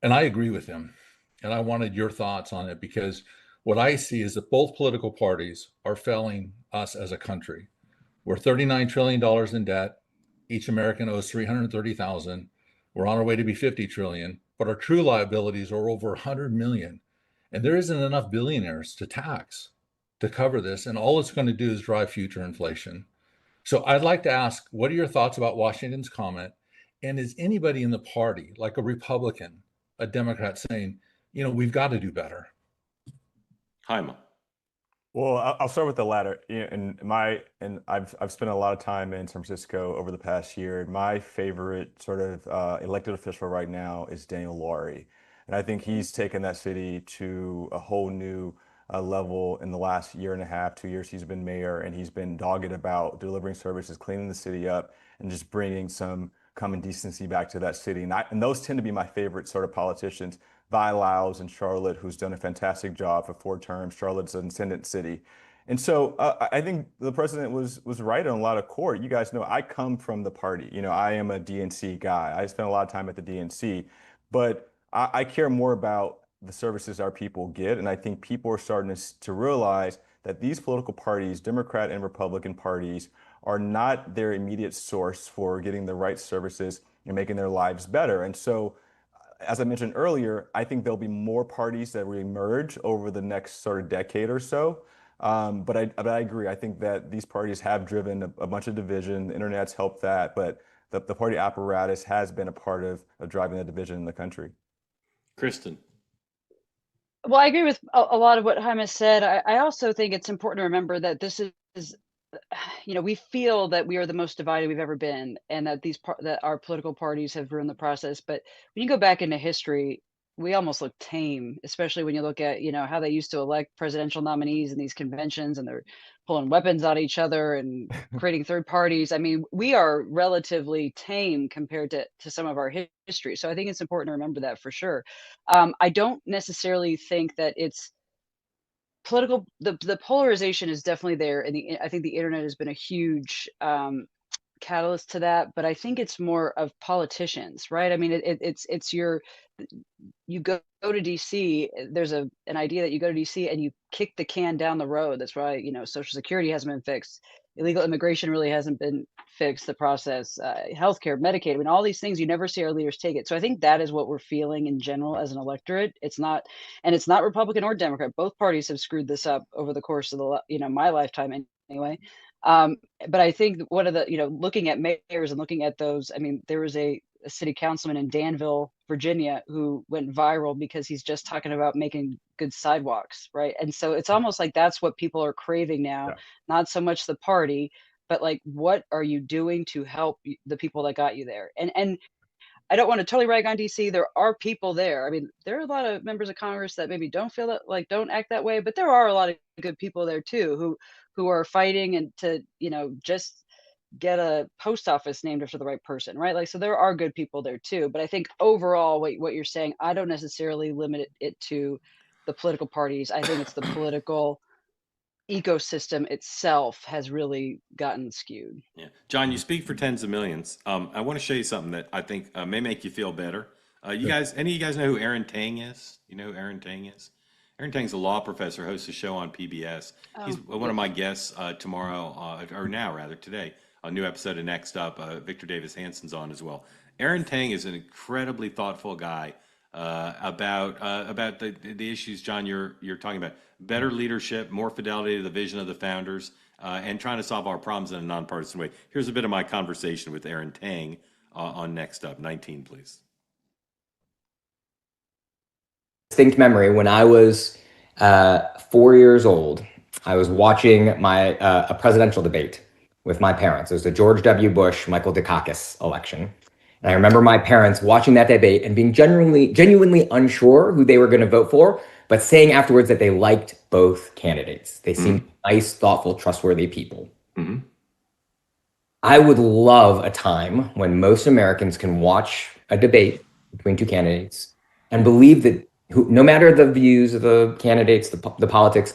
And I agree with him. And I wanted your thoughts on it, because what I see is that both political parties are failing us as a country. We're $39 trillion in debt. Each American owes $330,000. We're on our way to be $50 trillion, but our true liabilities are over 100 million. And there isn't enough billionaires to tax to cover this, and all it's going to do is drive future inflation. So I'd like to ask, what are your thoughts about Washington's comment? And is anybody in the party, like a Republican, a Democrat, saying, we've got to do better? Hyma. Well, I'll start with the latter. And I've spent a lot of time in San Francisco over the past year. My favorite sort of elected official right now is Daniel Laurie, and I think he's taken that city to a whole new level in the last year and a half, 2 years he's been mayor, and he's been dogged about delivering services, cleaning the city up, and just bringing some common decency back to that city. And those tend to be my favorite sort of politicians. Vi Lyles in Charlotte, who's done a fantastic job for 4 terms. Charlotte's an ascendant city. And so I think the president was right on a lot of core. You guys know I come from the party. I am a DNC guy. I spent a lot of time at the DNC, but I care more about the services our people get. And I think people are starting to realize that these political parties, Democrat and Republican parties, are not their immediate source for getting the right services and making their lives better. And so, as I mentioned earlier, I think there'll be more parties that will emerge over the next sort of decade or so. But I agree. I think that these parties have driven a bunch of division. The internet's helped that, but the party apparatus has been a part of driving the division in the country. Kristin. Well, I agree with a lot of what Hyma said. I also think it's important to remember that this is, we feel that we are the most divided we've ever been, and that that our political parties have ruined the process. But when you go back into history, we almost look tame, especially when you look at, how they used to elect presidential nominees in these conventions, and they're pulling weapons on each other and creating third parties. I mean, we are relatively tame compared to some of our history. So I think it's important to remember that for sure. I don't necessarily think that it's political. The polarization is definitely there. And I think the internet has been a huge catalyst to that, but I think it's more of politicians, right? I mean, you go to DC, there's an idea that you go to DC and you kick the can down the road. That's why, Social Security hasn't been fixed. Illegal immigration really hasn't been fixed, the process, healthcare, Medicaid, I mean, all these things, you never see our leaders take it. So I think that is what we're feeling in general as an electorate. It's not Republican or Democrat. Both parties have screwed this up over the course of my lifetime anyway. But I think one of the, looking at mayors and looking at those, I mean, there was a a city councilman in Danville, Virginia, who went viral because he's just talking about making good sidewalks, right? And so it's almost like that's what people are craving now, not so much the party, but like, what are you doing to help the people that got you there? And I don't want to totally rag on DC. There are people there. I mean, there are a lot of members of Congress that maybe don't feel that, like, don't act that way, but there are a lot of good people there too, who are fighting and to, just get a post office named after the right person, right? Like, so there are good people there too. But I think overall, what you're saying, I don't necessarily limit it to the political parties. I think it's the political ecosystem itself has really gotten skewed. Yeah. John, you speak for tens of millions. I want to show you something that I think may make you feel better. You guys, any of you guys know who Aaron Tang is? You know who Aaron Tang is? Aaron Tang's a law professor, hosts a show on PBS. He's one of my guests tomorrow, or now rather today, a new episode of Next Up. Victor Davis Hanson's on as well. Aaron Tang is an incredibly thoughtful guy about the issues, John, you're talking about. Better leadership, more fidelity to the vision of the founders, and trying to solve our problems in a nonpartisan way. Here's a bit of my conversation with Aaron Tang on Next Up. 19, please. Distinct memory, when I was 4 years old, I was watching a presidential debate with my parents. It was the George W. Bush, Michael Dukakis election. And I remember my parents watching that debate and being genuinely unsure who they were going to vote for, but saying afterwards that they liked both candidates. They seemed nice, thoughtful, trustworthy people. I would love a time when most Americans can watch a debate between two candidates and believe that no matter the views of the candidates, the politics,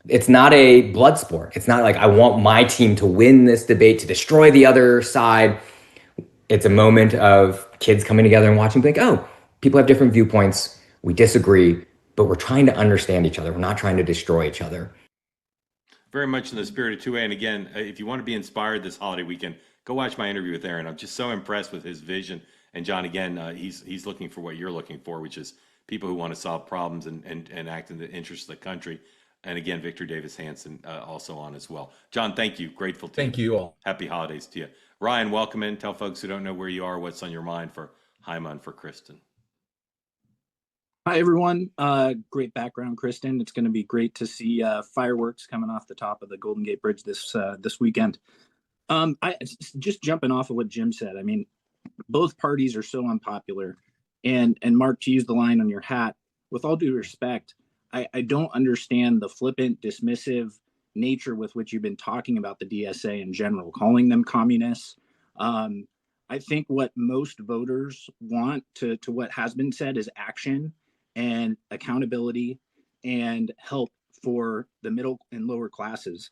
it's not a blood sport. It's not like I want my team to win this debate to destroy the other side. It's a moment of kids coming together and watching, like, oh, people have different viewpoints. We disagree, but we're trying to understand each other. We're not trying to destroy each other. Very much in the spirit of 2A. And again, if you want to be inspired this holiday weekend, go watch my interview with Aaron. I'm just so impressed with his vision. And John, again, he's looking for what you're looking for, which is people who want to solve problems and act in the interest of the country. And again, Victor Davis Hanson also on as well. John, thank you. Grateful to you. Thank you all. Happy holidays to you. Ryan, welcome in. Tell folks who don't know where you are, what's on your mind for Hyma and for Kristin. Hi, everyone. Great background, Kristin. It's going to be great to see fireworks coming off the top of the Golden Gate Bridge this weekend. Just jumping off of what Jim said. I mean, both parties are so unpopular. And Mark, to use the line on your hat, with all due respect, I don't understand the flippant, dismissive nature with which you've been talking about the DSA in general, calling them communists. I think what most voters want, to what has been said, is action and accountability and help for the middle and lower classes.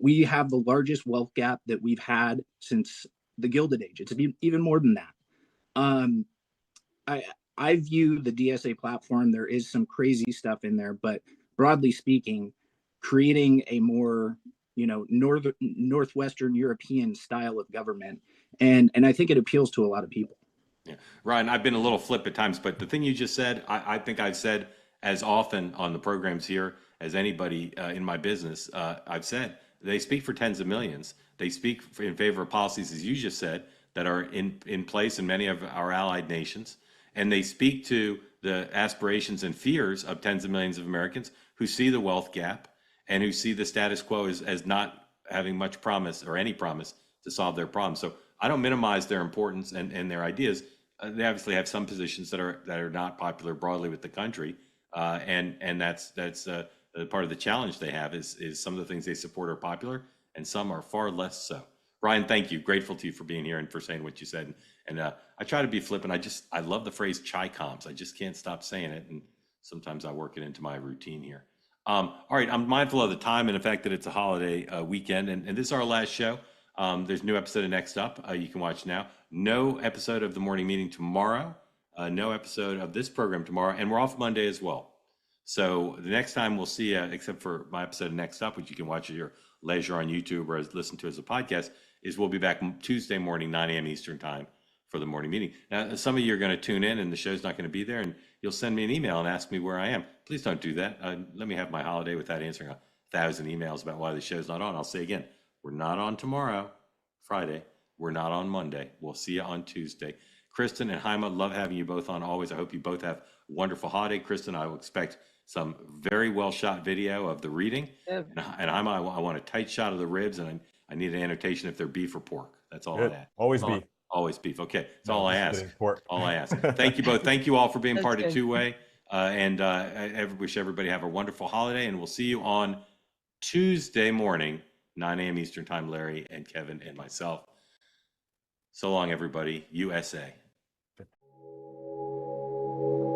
We have the largest wealth gap that we've had since the Gilded Age. It's even more than that. I view the DSA platform, there is some crazy stuff in there, but broadly speaking, creating a more, Northwestern European style of government. And I think it appeals to a lot of people. Yeah. Ryan, I've been a little flip at times, but the thing you just said, I think I've said as often on the programs here as anybody in my business. I've said they speak for tens of millions. They speak in favor of policies, as you just said, that are in place in many of our allied nations. And they speak to the aspirations and fears of tens of millions of Americans who see the wealth gap and who see the status quo as not having much promise or any promise to solve their problems. So I don't minimize their importance and their ideas. They obviously have some positions that are not popular broadly with the country, and that's part of the challenge they have is some of the things they support are popular and some are far less so. Ryan, thank you. Grateful to you for being here and for saying what you said. And I try to be flippant. I love the phrase chai comms. I just can't stop saying it, and sometimes I work it into my routine here. All right, I'm mindful of the time and the fact that it's a holiday weekend, and this is our last show. There's a new episode of Next Up you can watch now. No episode of the morning meeting tomorrow. No episode of this program tomorrow, and we're off Monday as well. So the next time we'll see you, except for my episode of Next Up, which you can watch at your leisure on YouTube or listen to as a podcast, is we'll be back Tuesday morning, 9 a.m. Eastern time for the morning meeting. Now, some of you are going to tune in and the show's not going to be there, and you'll send me an email and ask me where I am. Please don't do that. Let me have my holiday without answering 1,000 emails about why the show's not on. I'll say again, we're not on tomorrow, Friday. We're not on Monday. We'll see you on Tuesday. Kristin and Hyma, love having you both on always. I hope you both have a wonderful holiday. Kristin, I will expect some very well shot video of the reading. Yep. And Hyma, I want a tight shot of the ribs, and I need an annotation if they're beef or pork. That's all Good. I ask. Always beef. Always beef. Okay, that's No, all I just ask. kidding. Pork. All I ask. Thank you both. Thank you all for being That's part of good. Two-Way. I wish everybody have a wonderful holiday, and we'll see you on Tuesday morning, 9 a.m. Eastern Time, Larry and Kevin and myself. So long, everybody. USA.